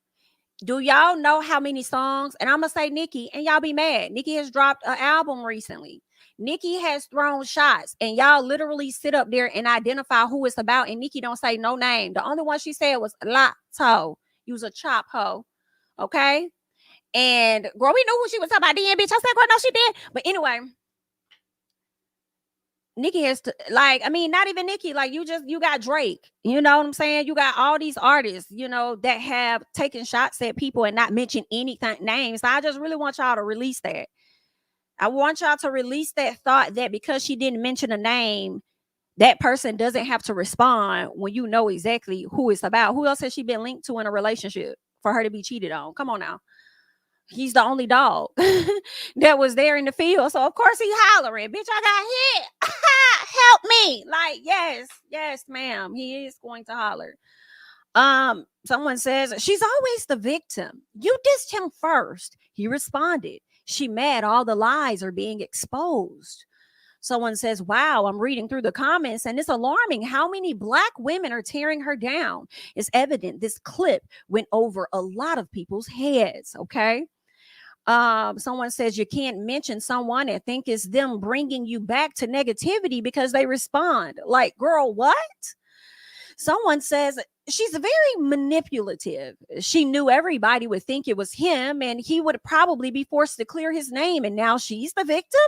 do y'all know how many songs? And I'm going to say Nicki, and y'all be mad. Nicki has dropped an album recently. Nicki has thrown shots, and y'all literally sit up there and identify who it's about, and Nicki don't say no name. The only one she said was Lotto. You was a chop hoe. Okay? And girl, we knew who she was talking about then, bitch. I said, girl, no, she did. But anyway, Nicki has to, like, I mean, not even Nicki, like, you got Drake, you know what I'm saying? You got all these artists, you know, that have taken shots at people and not mentioned anything names. So I just really want y'all to release that. I want y'all to release that thought that because she didn't mention a name, that person doesn't have to respond when you know exactly who it's about. Who else has she been linked to in a relationship for her to be cheated on? Come on now. He's the only dog that was there in the field. So of course he's hollering, bitch, I got hit. Help me. Like, yes, ma'am. He is going to holler. Someone says she's always the victim. You dissed him first. He responded. She mad all the lies are being exposed. Someone says, wow, I'm reading through the comments and it's alarming how many Black women are tearing her down. It's evident this clip went over a lot of people's heads. Okay. Someone says you can't mention someone and think it's them bringing you back to negativity because they respond. Like, girl, what? Someone says she's very manipulative. She knew everybody would think it was him and he would probably be forced to clear his name. And now she's the victim.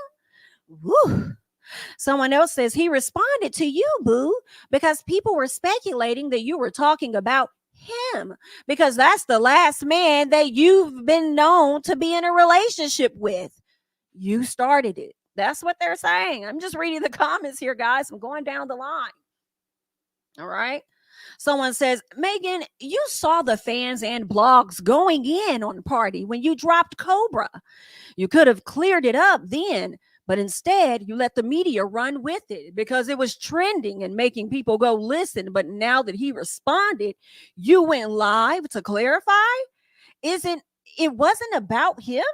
Woo. Someone else says he responded to you, boo, because people were speculating that you were talking about him because that's the last man that you've been known to be in a relationship with. You started it. That's what they're saying. I'm just reading the comments here, guys. I'm going down the line. All right. Someone says, Megan, you saw the fans and blogs going in on Pardi when you dropped Cobra. You could have cleared it up then, but instead you let the media run with it because it was trending and making people go listen. But now that he responded, you went live to clarify. It wasn't about him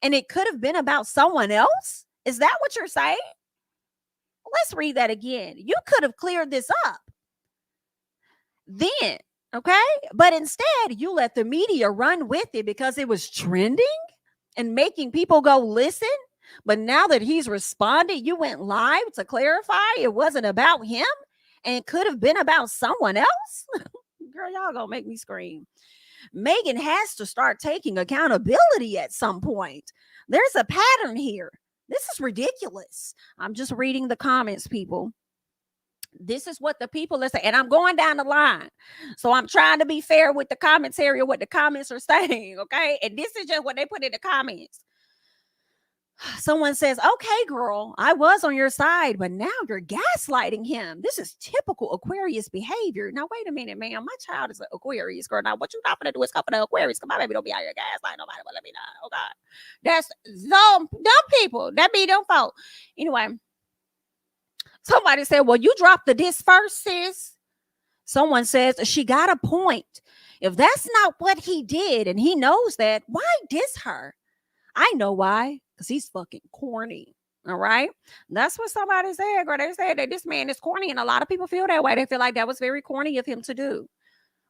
and it could have been about someone else? Is that what you're saying? Let's read that again. You could have cleared this up then, okay? But instead, you let the media run with it because it was trending and making people go listen. But now that he's responded, you went live to clarify it wasn't about him and it could have been about someone else. Girl, y'all gonna make me scream. Megan has to start taking accountability at some point. There's a pattern here. This is ridiculous. I'm just reading the comments, people. This is what the people are saying. And I'm going down the line. So I'm trying to be fair with the commentary of what the comments are saying. Okay. And this is just what they put in the comments. Someone says, okay, girl, I was on your side, but now you're gaslighting him. This is typical Aquarius behavior. Now, wait a minute, ma'am. My child is an Aquarius, girl. Now, what you not going to do is come for the Aquarius. Come on, baby, don't be out here gaslighting nobody, but let me know. Oh, God. That's some dumb people. That be them fault. Anyway, somebody said, well, you dropped the diss first, sis. Someone says, she got a point. If that's not what he did and he knows that, why diss her? I know why. Because he's fucking corny. All right. That's what somebody said, girl. They said that this man is corny, and a lot of people feel that way. They feel like that was very corny of him to do.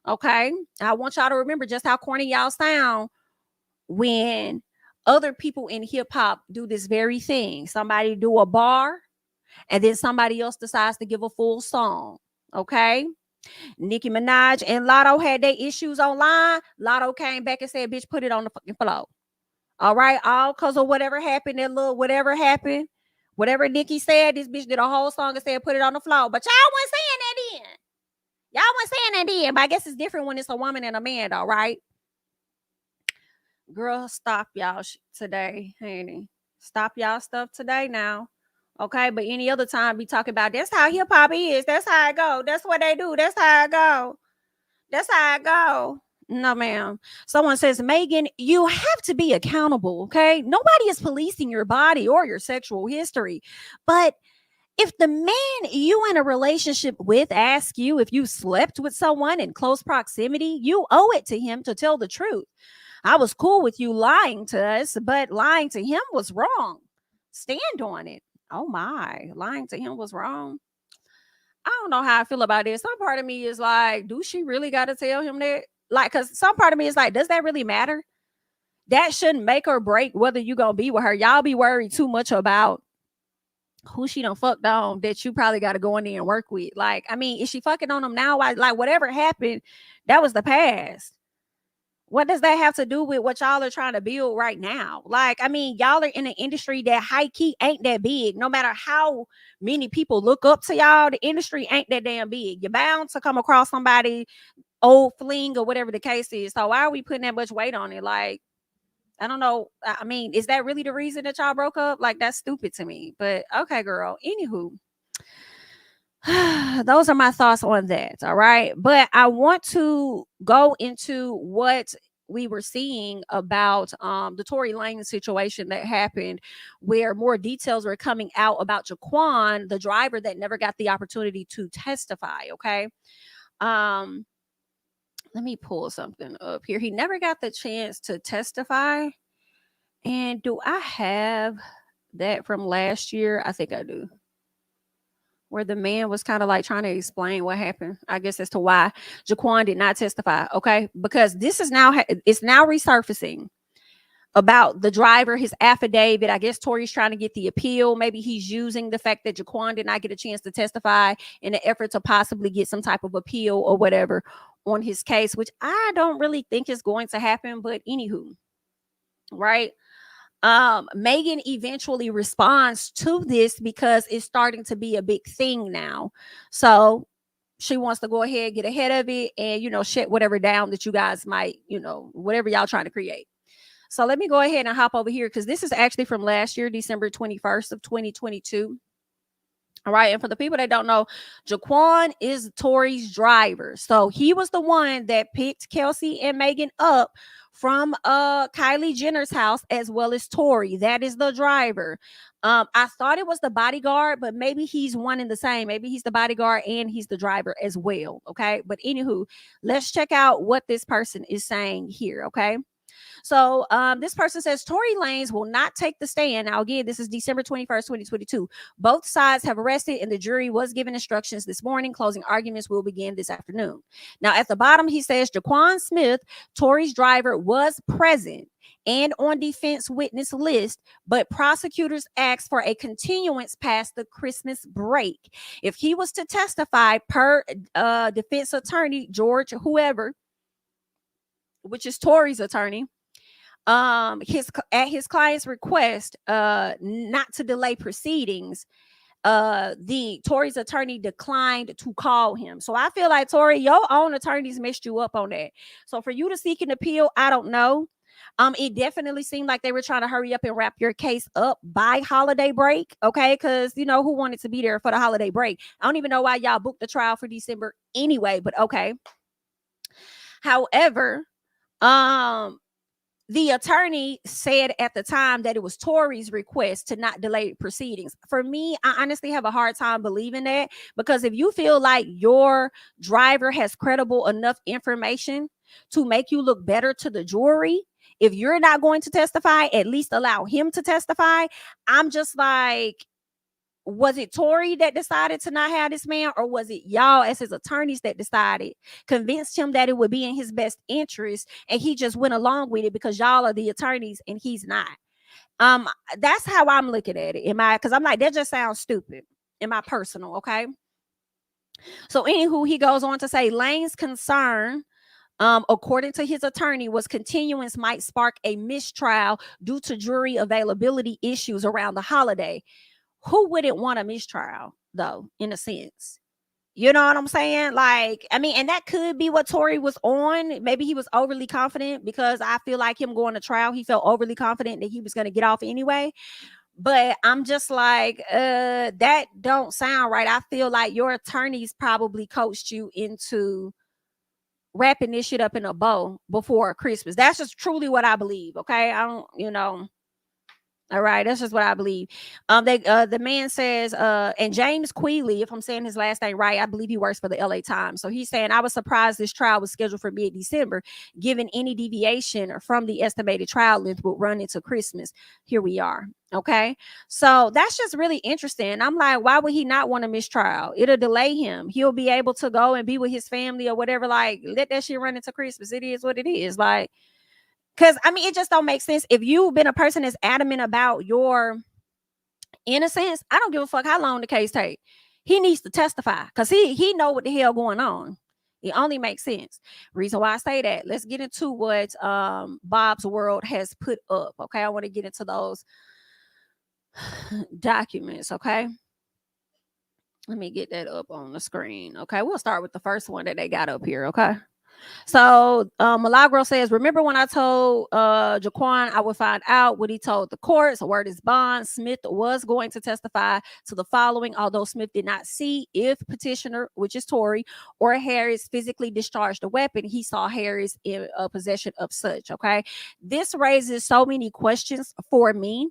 Okay. I want y'all to remember just how corny y'all sound when other people in hip hop do this very thing. Somebody do a bar and then somebody else decides to give a full song. Okay. Nicki Minaj and Lotto had their issues online. Lotto came back and said, bitch, put it on the fucking floor. All right, all because of whatever happened, whatever happened, whatever Nicki said, this bitch did a whole song and said, put it on the floor. But y'all wasn't saying that then. Y'all wasn't saying that then. But I guess it's different when it's a woman and a man, though, right? Girl, stop y'all today, honey. Stop y'all stuff today now. Okay, but any other time be talking about that's how hip hop is. That's how it go. That's what they do. That's how it go. That's how it go. No, ma'am. Someone says, Megan, you have to be accountable, okay? Nobody is policing your body or your sexual history. But if the man you in a relationship with asks you if you slept with someone in close proximity, you owe it to him to tell the truth. I was cool with you lying to us, but lying to him was wrong. Stand on it. Oh, my. Lying to him was wrong. I don't know how I feel about this. Some part of me is like, do she really got to tell him that? Like, because some part of me is like, does that really matter? That shouldn't make or break whether you gonna be with her. Y'all be worried too much about who she done fucked on that you probably got to go in there and work with. Like, I mean, is she fucking on him now? Like, whatever happened, that was the past. What does that have to do with what y'all are trying to build right now? Like, I mean, y'all are in an industry that high key ain't that big. No matter how many people look up to y'all, the industry ain't that damn big. You're bound to come across somebody old fling or whatever the case is. So why are we putting that much weight on it? Like, I don't know. I mean, is that really the reason that y'all broke up? Like, that's stupid to me. But okay, girl. Anywho, those are my thoughts on that. All right. But I want to go into what we were seeing about the Tory Lanez situation that happened, where more details were coming out about Jaquan, the driver that never got the opportunity to testify. Okay. Let me pull something up here. He never got the chance to testify. And do I have that from last year? I think I do. Where the man was kind of like trying to explain what happened, I guess, as to why Jaquan did not testify. Okay. Because this is now, it's now resurfacing about the driver, his affidavit. I guess Tory's trying to get the appeal. Maybe he's using the fact that Jaquan did not get a chance to testify in an effort to possibly get some type of appeal or whatever on his case, which I don't really think is going to happen. But anywho, right? Megan eventually responds to this because it's starting to be a big thing now. So she wants to go ahead, get ahead of it, and, you know, shut whatever down that you guys might, you know, whatever y'all trying to create. So let me go ahead and hop over here, because this is actually from last year, December 21st of 2022. All right. And for the people that don't know, Jaquan is Tory's driver. So he was the one that picked Kelsey and Megan up from Kylie Jenner's house, as well as Tory. That is the driver. I thought it was the bodyguard, but maybe he's one and the same. Maybe he's the bodyguard and he's the driver as well. Okay. But anywho, let's check out what this person is saying here. Okay. So this person says Tory Lanez will not take the stand. Now, again, this is December 21st, 2022. Both sides have arrested and the jury was given instructions this morning. Closing arguments will begin this afternoon. Now, at the bottom, he says Jaquan Smith, Tory's driver, was present and on defense witness list, but prosecutors asked for a continuance past the Christmas break. If he was to testify per defense attorney George whoever, which is Tory's attorney, at his client's request, not to delay proceedings, the Tory's attorney declined to call him. So I feel like, Tory, your own attorneys messed you up on that. So for you to seek an appeal, I don't know. It definitely seemed like they were trying to hurry up and wrap your case up by holiday break. Okay. Because, you know, who wanted to be there for the holiday break? I don't even know why y'all booked the trial for December anyway, but okay. However, the attorney said at the time that it was Tory's request to not delay proceedings. For me, I honestly have a hard time believing that, because if you feel like your driver has credible enough information to make you look better to the jury, if you're not going to testify, at least allow him to testify. I'm just like, was it Tory that decided to not have this man, or was it y'all as his attorneys that decided, convinced him that it would be in his best interest, and he just went along with it because y'all are the attorneys and he's not? That's how I'm looking at it. Because I'm like, that just sounds stupid in my personal, okay? So anywho, he goes on to say, Lane's concern, according to his attorney, was continuance might spark a mistrial due to jury availability issues around the holiday. Who wouldn't want a mistrial, though, in a sense? You know what I'm saying? Like, I mean, and that could be what Tory was on. Maybe he was overly confident, because I feel like him going to trial, he felt overly confident that he was going to get off anyway. But I'm just like, that don't sound right. I feel like your attorneys probably coached you into wrapping this shit up in a bow before Christmas. That's just truly what I believe. Okay. I don't, you know. All right, that's just what I believe. The man says, and James Queeley, if I'm saying his last name right, I believe he works for the LA Times. So he's saying, I was surprised this trial was scheduled for mid-December, given any deviation from the estimated trial length would run into Christmas. Here we are. Okay, so that's just really interesting. I'm like, why would he not want a mistrial? It'll delay him. He'll be able to go and be with his family or whatever. Like, let that shit run into Christmas. It is what it is. Like, because, I mean, it just don't make sense. If you've been a person that's adamant about your innocence, I don't give a fuck how long the case take. He needs to testify, because he know what the hell going on. It only makes sense. Reason why I say that. Let's get into what Bob's World has put up. Okay, I want to get into those documents. Okay, let me get that up on the screen. Okay, we'll start with the first one that they got up here. Okay. So Milagro says, remember when I told Jaquan I would find out what he told the courts? Word is bond. Smith was going to testify to the following, although Smith did not see if petitioner, which is Tory, or Harris physically discharged the weapon. He saw Harris in possession of such. Okay, this raises so many questions for me.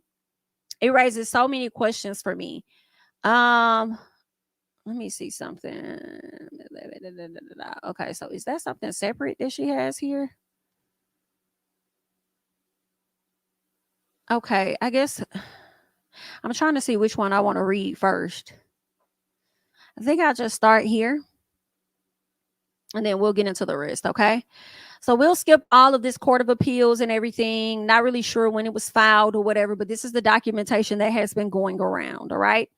It raises so many questions for me. Let me see something. Okay, so is that something separate that she has here? Okay, I guess I'm trying to see which one I want to read first. I think I'll just start here, and then we'll get into the rest, okay? So we'll skip all of this Court of Appeals and everything. Not really sure when it was filed or whatever, but this is the documentation that has been going around, all right?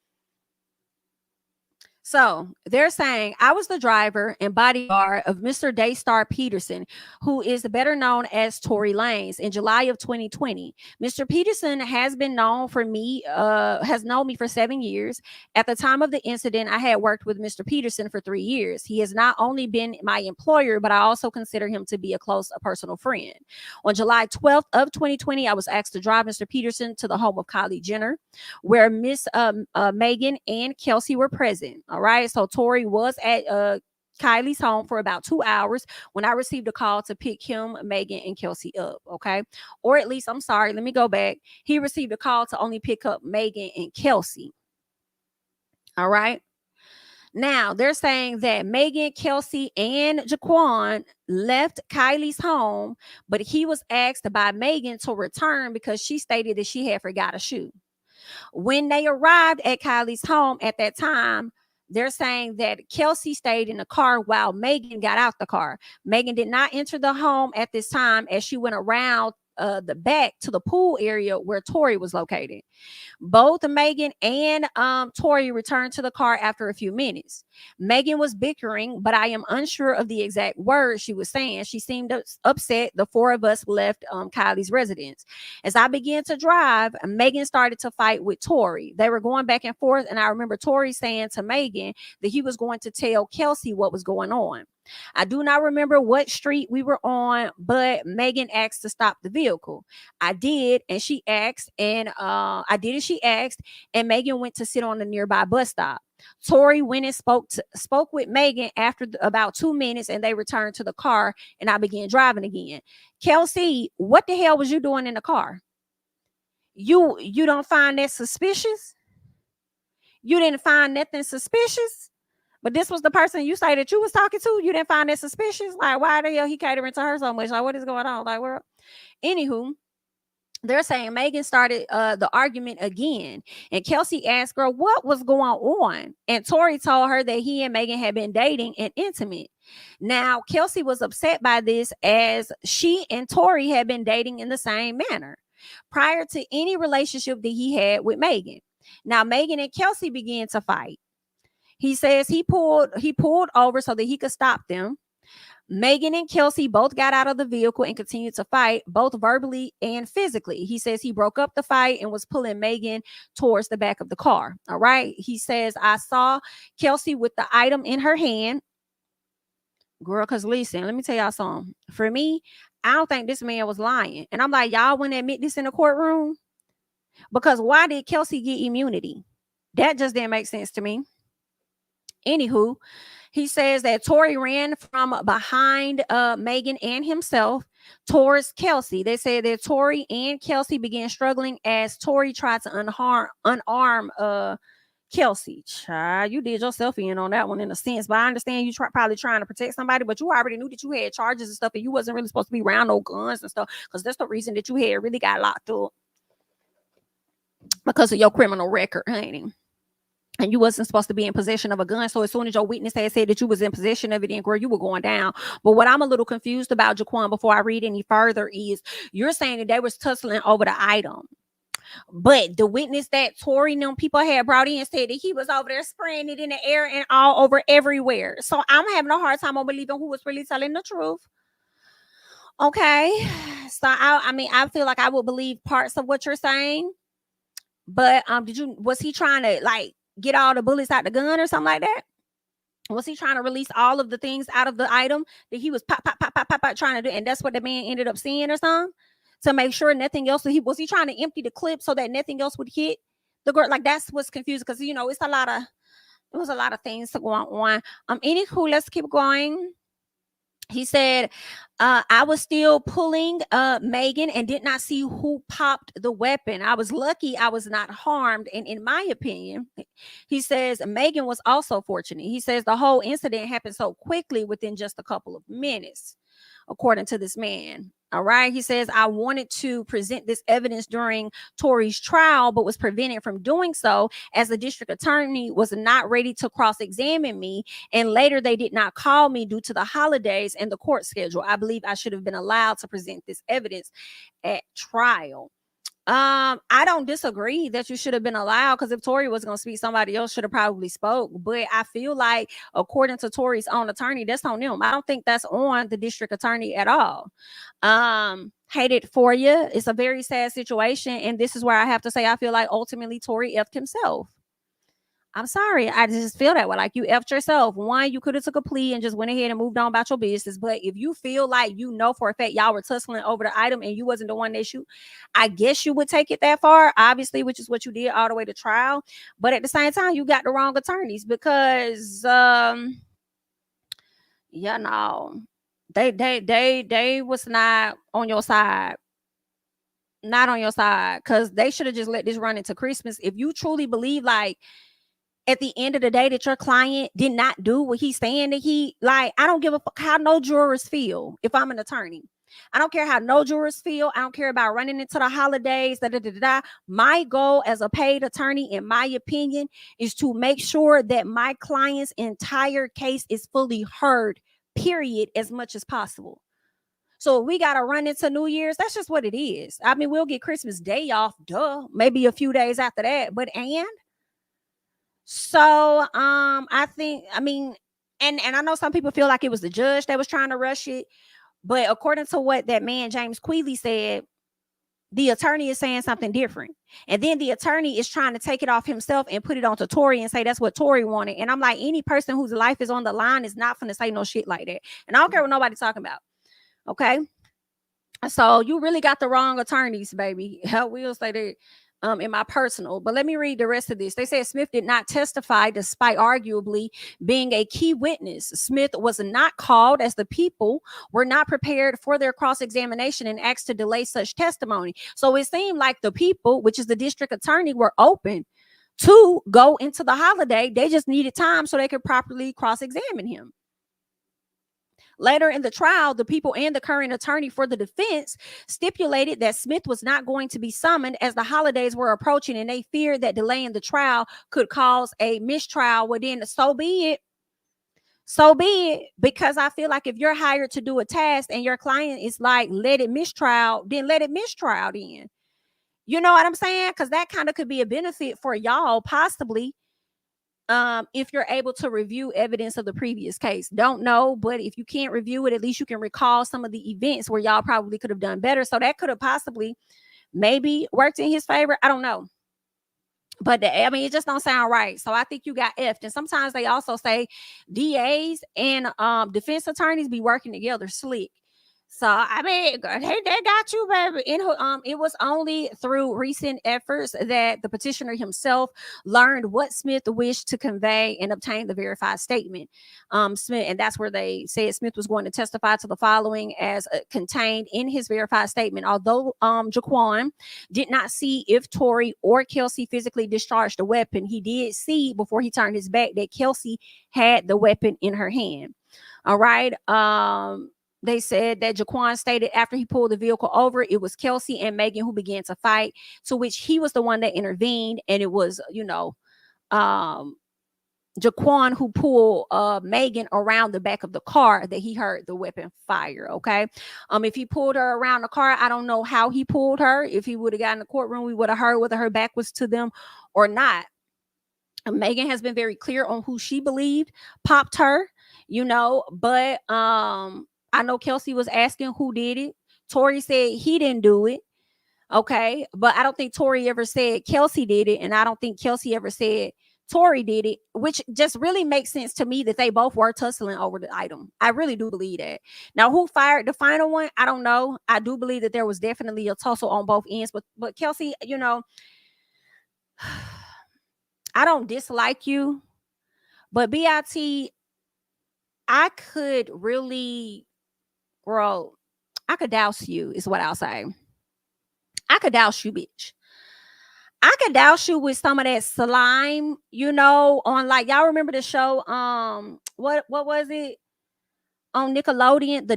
So they're saying, I was the driver and bodyguard of Mr. Daystar Peterson, who is better known as Tory Lanez, in July of 2020. Mr. Peterson has known me for 7 years. At the time of the incident, I had worked with Mr. Peterson for 3 years. He has not only been my employer, but I also consider him to be a personal friend. On July 12th of 2020, I was asked to drive Mr. Peterson to the home of Kylie Jenner, where Miss Megan and Kelsey were present. All right. So Tory was at Kylie's home for about 2 hours when I received a call to pick him, Megan, and Kelsey up. Okay. Or at least, I'm sorry, let me go back. He received a call to only pick up Megan and Kelsey. All right. Now they're saying that Megan, Kelsey, and Jaquan left Kylie's home, but he was asked by Megan to return because she stated that she had forgot a shoe. When they arrived at Kylie's home at that time, they're saying that Kelsey stayed in the car while Megan got out the car. Megan did not enter the home at this time, as she went around the back to the pool area where Tory was located. Both Megan and Tory returned to the car after a few minutes. Megan was bickering, but I am unsure of the exact words she was saying. She seemed upset. The four of us left Kylie's residence. As I began to drive, Megan started to fight with Tory. They were going back and forth, and I remember Tory saying to Megan that he was going to tell Kelsey what was going on. I do not remember what street we were on, but Megan asked to stop the vehicle. I did, and she asked, and she asked, and Megan went to sit on the nearby bus stop. Tory went and spoke with Megan after about 2 minutes, and they returned to the car, and I began driving again. Kelsey, what the hell was you doing in the car? You don't find that suspicious? You didn't find nothing suspicious? But this was the person you say that you was talking to. You didn't find that suspicious? Like, why the hell he catering to her so much? Like, what is going on? Like, where? Anywho, they're saying Megan started the argument again. And Kelsey asked her what was going on. And Tory told her that he and Megan had been dating and intimate. Now, Kelsey was upset by this, as she and Tory had been dating in the same manner prior to any relationship that he had with Megan. Now, Megan and Kelsey began to fight. He says he pulled over so that he could stop them. Megan and Kelsey both got out of the vehicle and continued to fight, both verbally and physically. He says he broke up the fight and was pulling Megan towards the back of the car. All right. He says, I saw Kelsey with the item in her hand. Girl, because listen, let me tell y'all something. For me, I don't think this man was lying. And I'm like, y'all wouldn't admit this in the courtroom? Because why did Kelsey get immunity? That just didn't make sense to me. Anywho, he says that Tory ran from behind Megan and himself towards Kelsey. They said that Tory and Kelsey began struggling as Tory tried to unarm Kelsey. Child, you did yourself in on that one in a sense, but I understand you probably trying to protect somebody, but you already knew that you had charges and stuff, and you wasn't really supposed to be around no guns and stuff, because that's the reason that you had really got locked up, because of your criminal record, ain't it? And you wasn't supposed to be in possession of a gun. So as soon as your witness had said that you was in possession of it, then girl, you were going down. But what I'm a little confused about, Jaquan, before I read any further, is you're saying that they was tussling over the item. But the witness that Tory and them people had brought in said that he was over there spraying it in the air and all over everywhere. So I'm having a hard time on believing who was really telling the truth. Okay. So I feel like I would believe parts of what you're saying. But was he trying to like get all the bullets out the gun or something like that? Was he trying to release all of the things out of the item that he was pop trying to do? And that's what the man ended up seeing or something, to make sure nothing else. Was he trying to empty the clip so that nothing else would hit the girl? Like, that's what's confusing, because it was a lot of things to go on. Anywho, let's keep going. He said, I was still pulling Megan and did not see who popped the weapon. I was lucky I was not harmed. And in my opinion, he says, Megan was also fortunate. He says the whole incident happened so quickly within just a couple of minutes, according to this man. All right. He says, I wanted to present this evidence during Tory's trial, but was prevented from doing so as the district attorney was not ready to cross-examine me. And later they did not call me due to the holidays and the court schedule. I believe I should have been allowed to present this evidence at trial. I don't disagree that you should have been allowed, because if Tory was going to speak, somebody else should have probably spoke. But I feel like, according to Tory's own attorney, that's on them. I don't think that's on the district attorney at all. Hate it for you. It's a very sad situation. And this is where I have to say, I feel like ultimately Tory effed himself. I'm sorry. I just feel that way. Like, you effed yourself. One, you could have took a plea and just went ahead and moved on about your business. But if you feel like, for a fact y'all were tussling over the item and you wasn't the one that shoot, I guess you would take it that far, obviously, which is what you did all the way to trial. But at the same time, you got the wrong attorneys, because they was not on your side. Not on your side, because they should have just let this run into Christmas. If you truly believe, like, at the end of the day, that your client did not do what he's saying that I don't give a fuck how no jurors feel. If I'm an attorney, I don't care how no jurors feel. I don't care about running into the holidays. My goal as a paid attorney, in my opinion, is to make sure that my client's entire case is fully heard, period, as much as possible. So we got to run into New Year's. That's just what it is. I mean, we'll get Christmas Day off, maybe a few days after that, but So I mean, and I know some people feel like it was the judge that was trying to rush it, but according to what that man James Queeley said, the attorney is saying something different. And then the attorney is trying to take it off himself and put it onto Tory and say that's what Tory wanted. And I'm like, any person whose life is on the line is not going to say no shit like that. And I don't care what nobody's talking about. Okay. So you really got the wrong attorneys, baby. I will say that in my personal, but let me read the rest of this. They said Smith did not testify despite arguably being a key witness. Smith was not called as the people were not prepared for their cross-examination and asked to delay such testimony. So it seemed like the people, which is the district attorney, were open to go into the holiday. They just needed time so they could properly cross-examine him. Later in the trial, the people and the current attorney for the defense stipulated that Smith was not going to be summoned as the holidays were approaching, and they feared that delaying the trial could cause a mistrial. Well, then so be it. So be it, because I feel like if you're hired to do a task and your client is like, let it mistrial, then let it mistrial then. You know what I'm saying? Because that kind of could be a benefit for y'all, possibly. If you're able to review evidence of the previous case. Don't know, but if you can't review it, at least you can recall some of the events where y'all probably could have done better. So that could have possibly maybe worked in his favor. I don't know. But I mean, it just don't sound right. So I think you got effed. And sometimes they also say DAs and defense attorneys be working together slick. So I mean, they got you, baby. It was only through recent efforts that the petitioner himself learned what Smith wished to convey and obtained the verified statement. Smith, and that's where they said Smith was going to testify to the following as contained in his verified statement. Although Jaquan did not see if Tory or Kelsey physically discharged the weapon, he did see before he turned his back that Kelsey had the weapon in her hand. All right. They said that Jaquan stated after he pulled the vehicle over, it was Kelsey and Megan who began to fight, to which he was the one that intervened. And it was, Jaquan who pulled Megan around the back of the car that he heard the weapon fire. Okay. If he pulled her around the car, I don't know how he pulled her. If he would have gotten in the courtroom, we would have heard whether her back was to them or not. Megan has been very clear on who she believed popped her, but I know Kelsey was asking who did it. Tory said he didn't do it. Okay. But I don't think Tory ever said Kelsey did it. And I don't think Kelsey ever said Tory did it, which just really makes sense to me that they both were tussling over the item. I really do believe that. Now, who fired the final one? I don't know. I do believe that there was definitely a tussle on both ends. But Kelsey, I don't dislike you. But BIT, I could really... Bro, I could douse you is what I'll say. I could douse you, bitch. I could douse you with some of that slime, on like, y'all remember the show, what was it? On Nickelodeon, the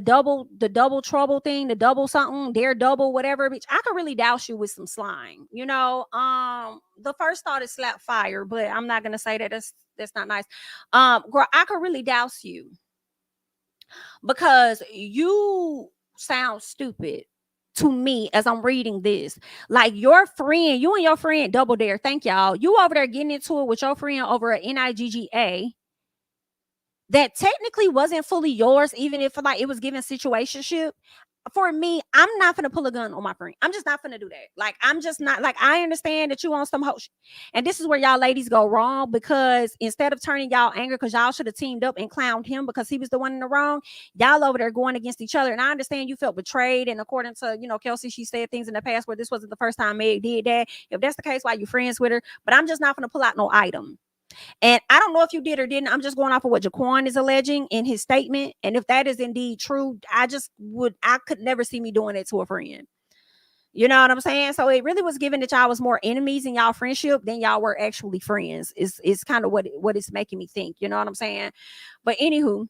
double trouble thing, the double something, Daredevil, whatever, bitch. I could really douse you with some slime, the first thought is slap fire, but I'm not going to say that. That's not nice. Girl, I could really douse you. Because you sound stupid to me as I'm reading this. Like you and your friend Double Dare, thank y'all. You over there getting into it with your friend over at NIGGA that technically wasn't fully yours, even if like it was given situationship. For me, I'm not gonna pull a gun on my friend. I'm just not gonna do that. Like, I'm just not, like, I understand that you want some hoes. And this is where y'all ladies go wrong, because instead of turning y'all anger because y'all should have teamed up and clowned him because he was the one in the wrong, y'all over there going against each other. And I understand you felt betrayed. And according to, Kelsey, she said things in the past where this wasn't the first time Meg did that. If that's the case, why you friends with her? But I'm just not gonna pull out no item. And I don't know if you did or didn't. I'm just going off of what Jaquan is alleging in his statement. And if that is indeed true, I could never see me doing it to a friend. You know what I'm saying? So it really was given that y'all was more enemies in y'all friendship than y'all were actually friends. Is kind of what it's making me think. You know what I'm saying? But anywho,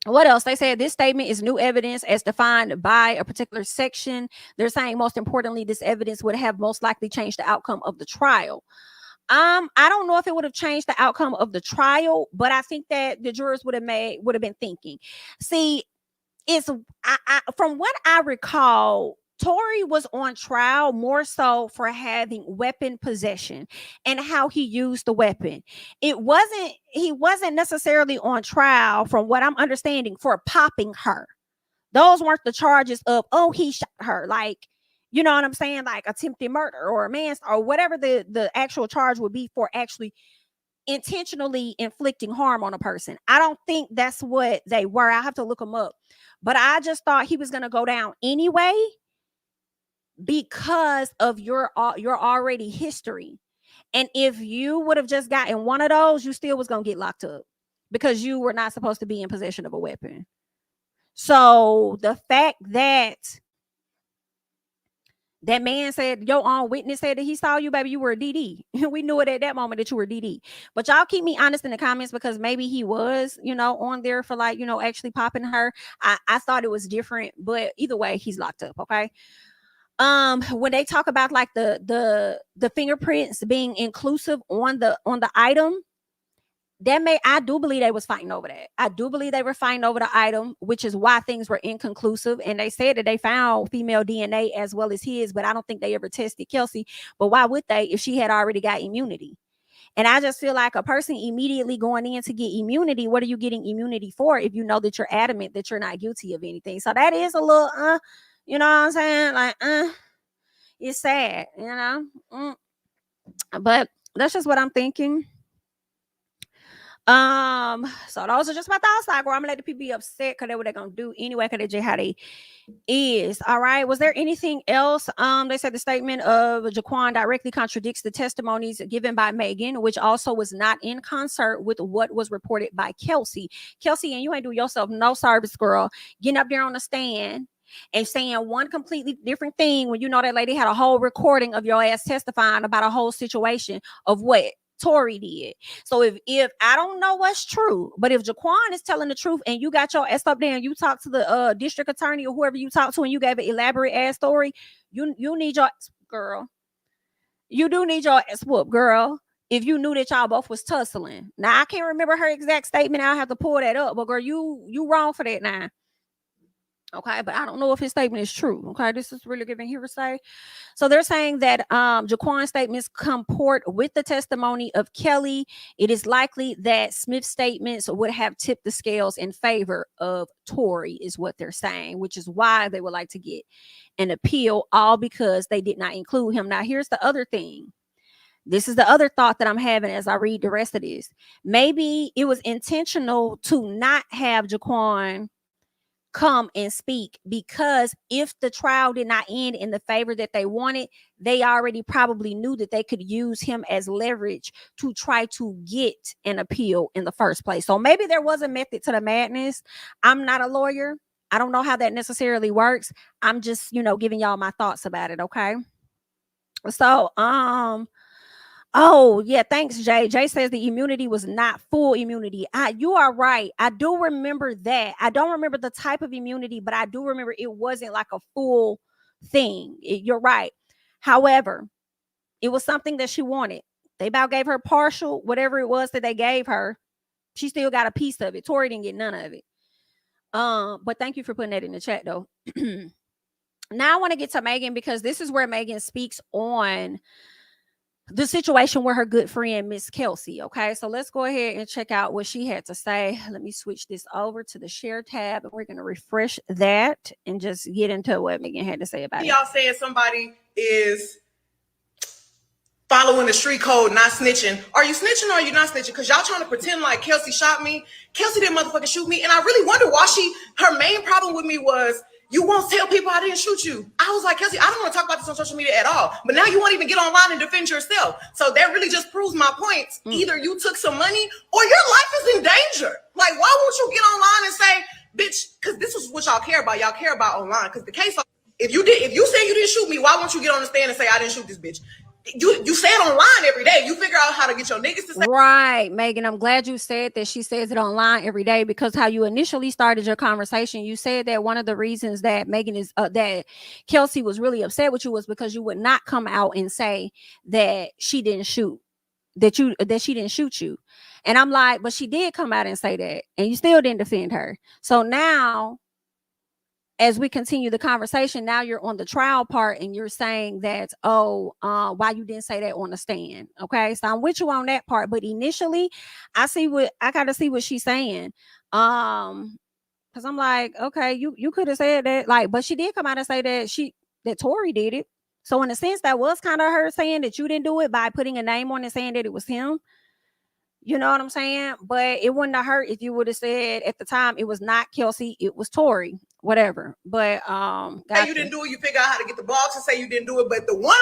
what else? They said this statement is new evidence as defined by a particular section. They're saying most importantly, this evidence would have most likely changed the outcome of the trial. I don't know if it would have changed the outcome of the trial, but I think that the jurors would have been thinking. See, from what I recall, Tory was on trial more so for having weapon possession and how he used the weapon. He wasn't necessarily on trial, from what I'm understanding, for popping her. Those weren't the charges of, oh, he shot her. Like, you know what I'm saying? Like attempted murder or manslaughter or whatever the actual charge would be for actually intentionally inflicting harm on a person. I don't think that's what they were. I have to look them up. But I just thought he was going to go down anyway because of your already history. And if you would have just gotten one of those, you still was going to get locked up because you were not supposed to be in possession of a weapon. So the fact that that man said, your own witness said that he saw you, baby, you were a DD. We knew it at that moment that you were DD. But y'all keep me honest in the comments, because maybe he was, on there for like, actually popping her. I thought it was different, but either way, he's locked up. Okay. When they talk about like the fingerprints being inclusive on the item, I do believe they was fighting over that. I do believe they were fighting over the item, which is why things were inconclusive. And they said that they found female DNA as well as his, but I don't think they ever tested Kelsey. But why would they if she had already got immunity? And I just feel like a person immediately going in to get immunity, what are you getting immunity for if you know that you're adamant that you're not guilty of anything? So that is a little, you know what I'm saying? Like, it's sad, But that's just what I'm thinking. So those are just my thoughts. Like, I'm gonna let the people be upset because that's what they're gonna do anyway, because that's just how they is. All right. Was there anything else? They said the statement of Jaquan directly contradicts the testimonies given by Megan, which also was not in concert with what was reported by Kelsey. Kelsey, and you ain't do yourself no service, girl, getting up there on the stand and saying one completely different thing when you know that lady had a whole recording of your ass testifying about a whole situation of what Tory did. So if I don't know what's true, but if Jaquan is telling the truth and you got your ass up there and you talk to the district attorney or whoever you talk to and you gave an elaborate ass story, you need your girl. You do need your ass whoop, girl. If you knew that y'all both was tussling. Now I can't remember her exact statement. I'll have to pull that up. But girl, you wrong for that now. Okay, but I don't know if his statement is true. Okay, this is really giving hearsay. So they're saying that Jaquan's statements comport with the testimony of Kelly. It is likely that Smith's statements would have tipped the scales in favor of Tory, is what they're saying, which is why they would like to get an appeal, all because they did not include him. Now, here's the other thing. This is the other thought that I'm having as I read the rest of this. Maybe it was intentional to not have Jaquan come and speak, because if the trial did not end in the favor that they wanted, they already probably knew that they could use him as leverage to try to get an appeal in the first place. So maybe there was a method to the madness. I'm not a lawyer. I don't know how that necessarily works. I'm just, giving y'all my thoughts about it. Okay. So, oh yeah, thanks, Jay. Jay says the immunity was not full immunity. You are right. I do remember that. I don't remember the type of immunity, but I do remember it wasn't like a full thing. You're right. However, it was something that she wanted. They about gave her partial, whatever it was that they gave her. She still got a piece of it. Tory didn't get none of it. But thank you for putting that in the chat, though. Now I want to get to Megan, because this is where Megan speaks on the situation with her good friend, Miss Kelsey. Okay, so let's go ahead and check out what she had to say. Let me switch this over to the share tab, and we're going to refresh that and just get into what Megan had to say about it. Y'all saying somebody is following the street code, not snitching. Are you snitching or are you not snitching? Because y'all trying to pretend like Kelsey shot me. Kelsey didn't motherfucking shoot me. And I really wonder why her main problem with me was, you won't tell people I didn't shoot you. I was like, Kelsey, I don't want to talk about this on social media at all. But now you won't even get online and defend yourself. So that really just proves my points. Either you took some money or your life is in danger. Like, why won't you get online and say, bitch, because this is what y'all care about. Y'all care about online. Because the case, if you say you didn't shoot me, why won't you get on the stand and say I didn't shoot this bitch? You say it online every day. You figure out how to get your niggas to say. Right, Megan. I'm glad you said that she says it online every day, because how you initially started your conversation, you said that one of the reasons that Megan is that Kelsey was really upset with you was because you would not come out and say that she didn't shoot, that she didn't shoot you. And I'm like, but she did come out and say that, and you still didn't defend her. So now as we continue the conversation, now you're on the trial part and you're saying that, why you didn't say that on the stand. Okay, so I'm with you on that part, but initially I gotta see what she's saying. Because I'm like, okay, you could have said that, like, but she did come out and say that Tory did it. So in a sense, that was kind of her saying that you didn't do it by putting a name on it, saying that it was him. You know what I'm saying? But it wouldn't have hurt if you would have said at the time it was not Kelsey, it was Tory, whatever. But hey, you didn't do it. You figure out how to get the ball to say you didn't do it. But the one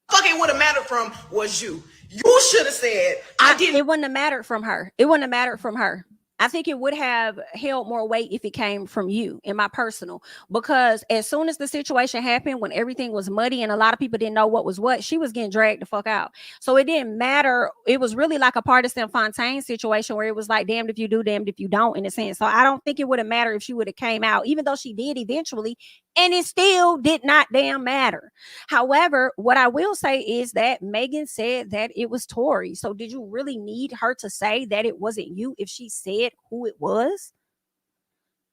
fucking would have mattered from was you. You should have said I didn't. It wouldn't have mattered from her. It wouldn't have mattered from her. I think it would have held more weight if it came from you, in my personal, because as soon as the situation happened, when everything was muddy and a lot of people didn't know what was what, she was getting dragged the fuck out. So it didn't matter. It was really like a partisan Fontaine situation where it was like, damned if you do, damned if you don't, in a sense. So I don't think it would have mattered if she would have came out, even though she did eventually, and it still did not damn matter. However, what I will say is that Megan said that it was Tory. So did you really need her to say that it wasn't you if she said who it was?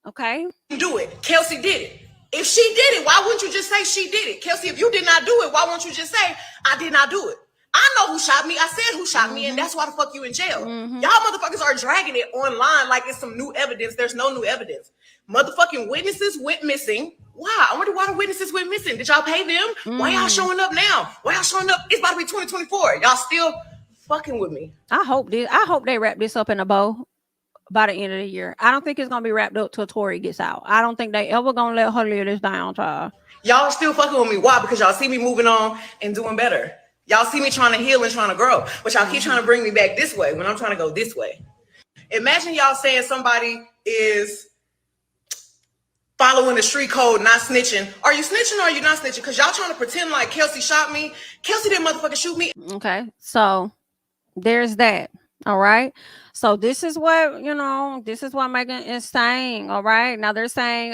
Okay. Do it. Kelsey did it. If she did it, why wouldn't you just say she did it? Kelsey, if you did not do it, why won't you just say I did not do it? I know who shot me. I said who shot me, and that's why the fuck you in jail. Y'all motherfuckers are dragging it online like it's some new evidence. There's no new evidence. Motherfucking witnesses went missing. Why? I wonder why the witnesses went missing. Did y'all pay them? Why y'all showing up now? Why y'all showing up? It's about to be 2024. Y'all still fucking with me. I hope they wrap this up in a bow by the end of the year. I don't think it's gonna be wrapped up till Tory gets out. I don't think they ever gonna let her live this down, child. Y'all still fucking with me. Why? Because y'all see me moving on and doing better. Y'all see me trying to heal and trying to grow, but y'all keep trying to bring me back this way when I'm trying to go this way. Imagine y'all saying somebody is following the street code, not snitching. Are you snitching or are you not snitching? Because y'all trying to pretend like Kelsey shot me. Kelsey didn't motherfucking shoot me. Okay, so there's that. All right. So this is what Megan is saying. All right. Now they're saying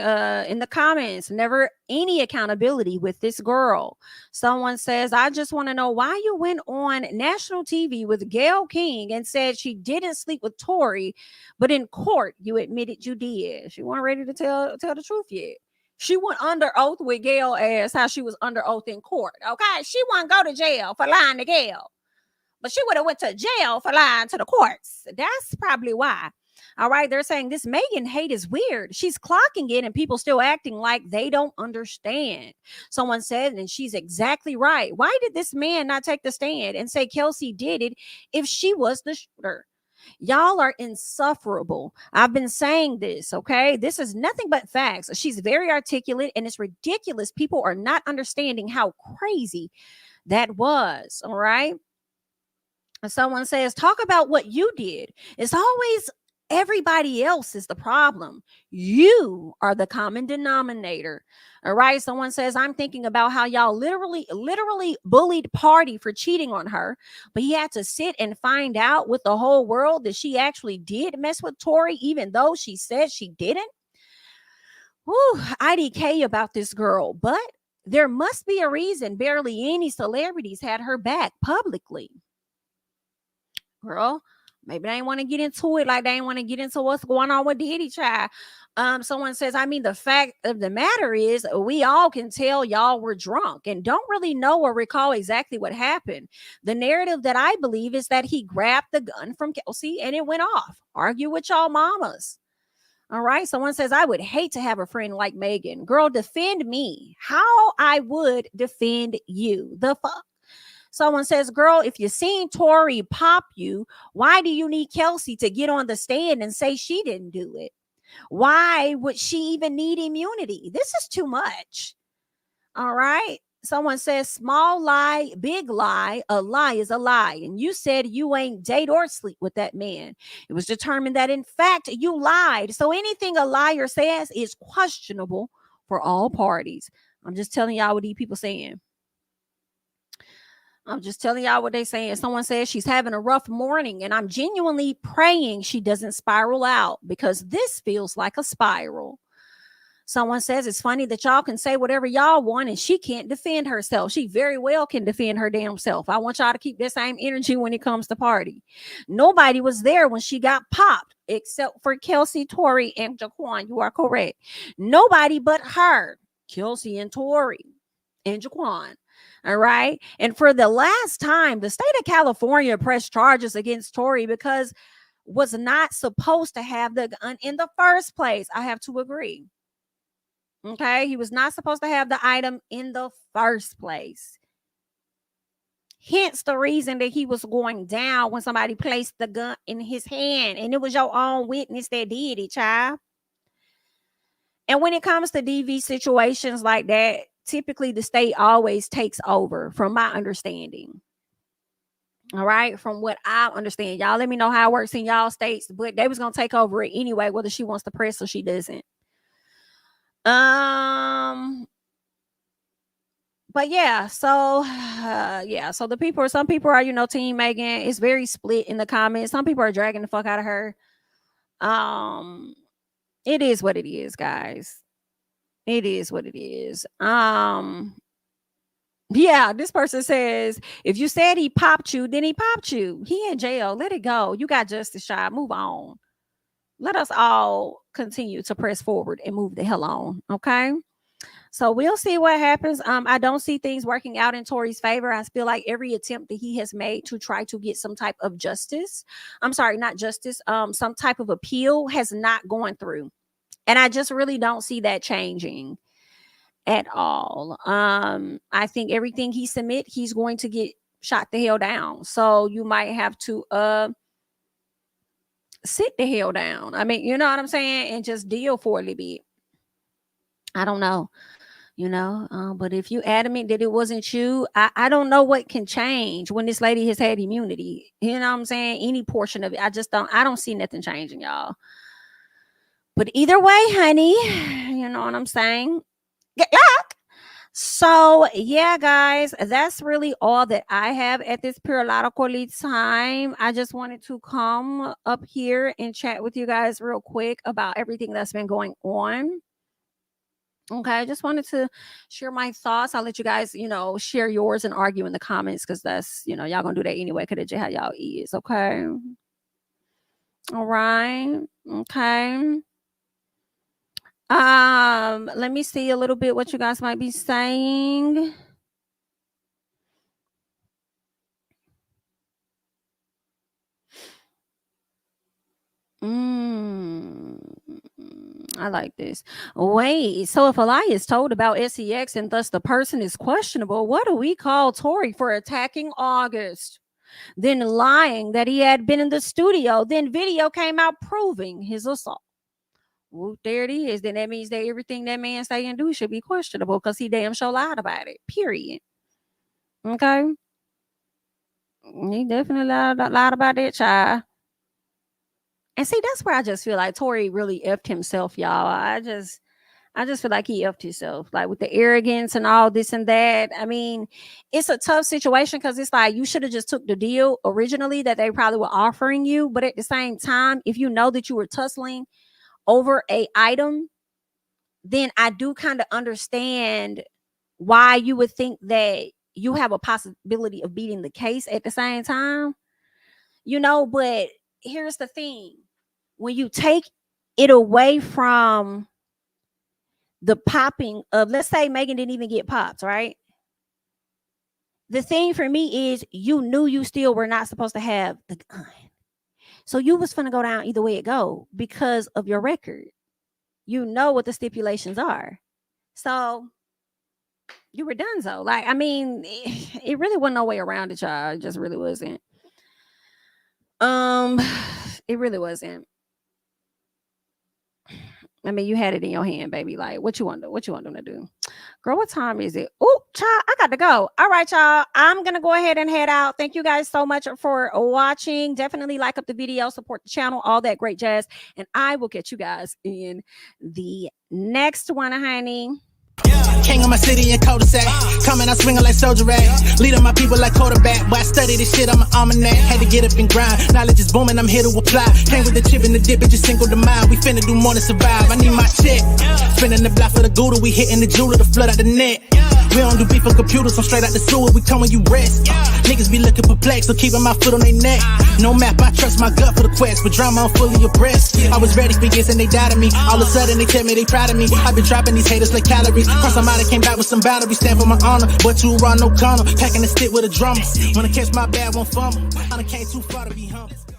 in the comments, never any accountability with this girl. Someone says, I just want to know why you went on national TV with Gayle King and said she didn't sleep with Tory, but in court you admitted you did. She wasn't ready to tell the truth yet. She went under oath with Gayle as how she was under oath in court. Okay. She wouldn't go to jail for lying to Gayle. But she would have went to jail for lying to the courts. That's probably why. All right. They're saying this Megan hate is weird. She's clocking it and people still acting like they don't understand. Someone said, and she's exactly right. Why did this man not take the stand and say Kelsey did it if she was the shooter? Y'all are insufferable. I've been saying this, okay? This is nothing but facts. She's very articulate and it's ridiculous. People are not understanding how crazy that was, all right? Someone says, talk about what you did. It's always everybody else is the problem. You are the common denominator. All right. Someone says, I'm thinking about how y'all literally bullied Pardi for cheating on her, but he had to sit and find out with the whole world that she actually did mess with Tory, even though she said she didn't. Whew, IDK about this girl, but there must be a reason barely any celebrities had her back publicly. Girl, maybe they ain't want to get into it like they ain't want to get into what's going on with Diddy, child. Someone says, I mean, the fact of the matter is we all can tell y'all were drunk and don't really know or recall exactly what happened. The narrative that I believe is that he grabbed the gun from Kelsey and it went off. Argue with y'all mamas. All right. Someone says, I would hate to have a friend like Megan. Girl, defend me. How I would defend you. The fuck? Someone says, girl, if you seen Tory pop you, why do you need Kelsey to get on the stand and say she didn't do it? Why would she even need immunity? This is too much. All right. Someone says, small lie, big lie. A lie is a lie. And you said you ain't date or sleep with that man. It was determined that, in fact, you lied. So anything a liar says is questionable for all parties. I'm just telling y'all what these people saying. I'm just telling y'all what they're saying. Someone says she's having a rough morning, and I'm genuinely praying she doesn't spiral out because this feels like a spiral. Someone says it's funny that y'all can say whatever y'all want and she can't defend herself. She very well can defend her damn self. I want y'all to keep that same energy when it comes to Pardi. Nobody was there when she got popped. except for Kelsey, Tory, and Jaquan. You are correct. Nobody but her, Kelsey and Tory and Jaquan. All right. And for the last time, the state of California pressed charges against Tory because was not supposed to have the gun in the first place. I have to agree. Okay. He was not supposed to have the item in the first place. Hence the reason that he was going down when somebody placed the gun in his hand. And it was your own witness that did it, child. And when it comes to DV situations like that, typically the state always takes over, from my understanding. All right. From what I understand, y'all let me know how it works in y'all states, but they was going to take over it anyway, whether she wants to press or she doesn't. But yeah, so so the people, some people are, team Megan. It's very split in the comments. Some people are dragging the fuck out of her. It is what it is, guys. It is what it is. Yeah, this person says, if you said he popped you, then he popped you. He in jail. Let it go. You got justice, child. Move on. Let us all continue to press forward and move the hell on. Okay. So we'll see what happens. I don't see things working out in Tory's favor. I feel like every attempt that he has made to try to get some type of justice, some type of appeal has not gone through. And I just really don't see that changing at all. I think everything he submit, he's going to get shot the hell down. So you might have to sit the hell down. I mean, you know what I'm saying? And just deal for a little bit. I don't know. But if you adamant that it wasn't you, I don't know what can change when this lady has had immunity. You know what I'm saying? Any portion of it. I don't see nothing changing, y'all. But either way, honey, you know what I'm saying? Good luck. So yeah, guys, that's really all that I have at this periodically time. I just wanted to come up here and chat with you guys real quick about everything that's been going on. Okay, I just wanted to share my thoughts. I'll let you guys, share yours and argue in the comments, because that's, y'all gonna do that anyway, because that's how y'all is. Okay. All right. Okay. Let me see a little bit what you guys might be saying. I like this. Wait, so if a lie is told about SEX and thus the person is questionable, what do we call Tory for attacking August? Then lying that he had been in the studio, then video came out proving his assault. Well, there it is. Then that means that everything that man say and do should be questionable, because he damn sure lied about it. Period. Okay. He definitely lied about that, child. And see, that's where I just feel like Tory really effed himself, y'all. I just feel like he effed himself, like with the arrogance and all this and that. I mean, it's a tough situation, because it's like you should have just took the deal originally that they probably were offering you. But at the same time, if you know that you were tussling over a item, then I do kind of understand why you would think that you have a possibility of beating the case at the same time, but here's the thing. When you take it away from the popping of, let's say Megan didn't even get popped, right? The thing for me is you knew you still were not supposed to have the gun. So you was finna go down either way it go because of your record. You know what the stipulations are. So you were done. So like, I mean, it really wasn't no way around it, y'all. It just really wasn't. It really wasn't. I mean, you had it in your hand, baby. Like, what you want them to do? Girl, what time is it? Oh, child, I got to go. All right, y'all. I'm going to go ahead and head out. Thank you guys so much for watching. Definitely like up the video, support the channel, all that great jazz. And I will catch you guys in the next one, honey. King of my city and cul-de-sac. Coming out swinging like soldier rag. Leading my people like quarterback. Boy, I study this shit, I'm an almanac. Had to get up and grind. Knowledge is booming, I'm here to apply. Came with the chip and the dip, it just single the mile. We finna do more than survive. I need my check. Spinning the block for the Gouda, we hitting the jeweler to flood out the net. We don't do beef for computers, I'm straight out the sewer, we come when you rest. Niggas be looking perplexed, so keeping my foot on their neck. No map, I trust my gut for the quest. With drama, I'm fully abreast. I was ready for years and they doubted me. All of a sudden they tell me they proud of me. I've been dropping these haters like calories. Cross them out, I came back with some boundaries. Stand for my honor, but you run no corner. Packing the stick with a drummer. When I catch my bad, won't fumble. I done came too far to be humble.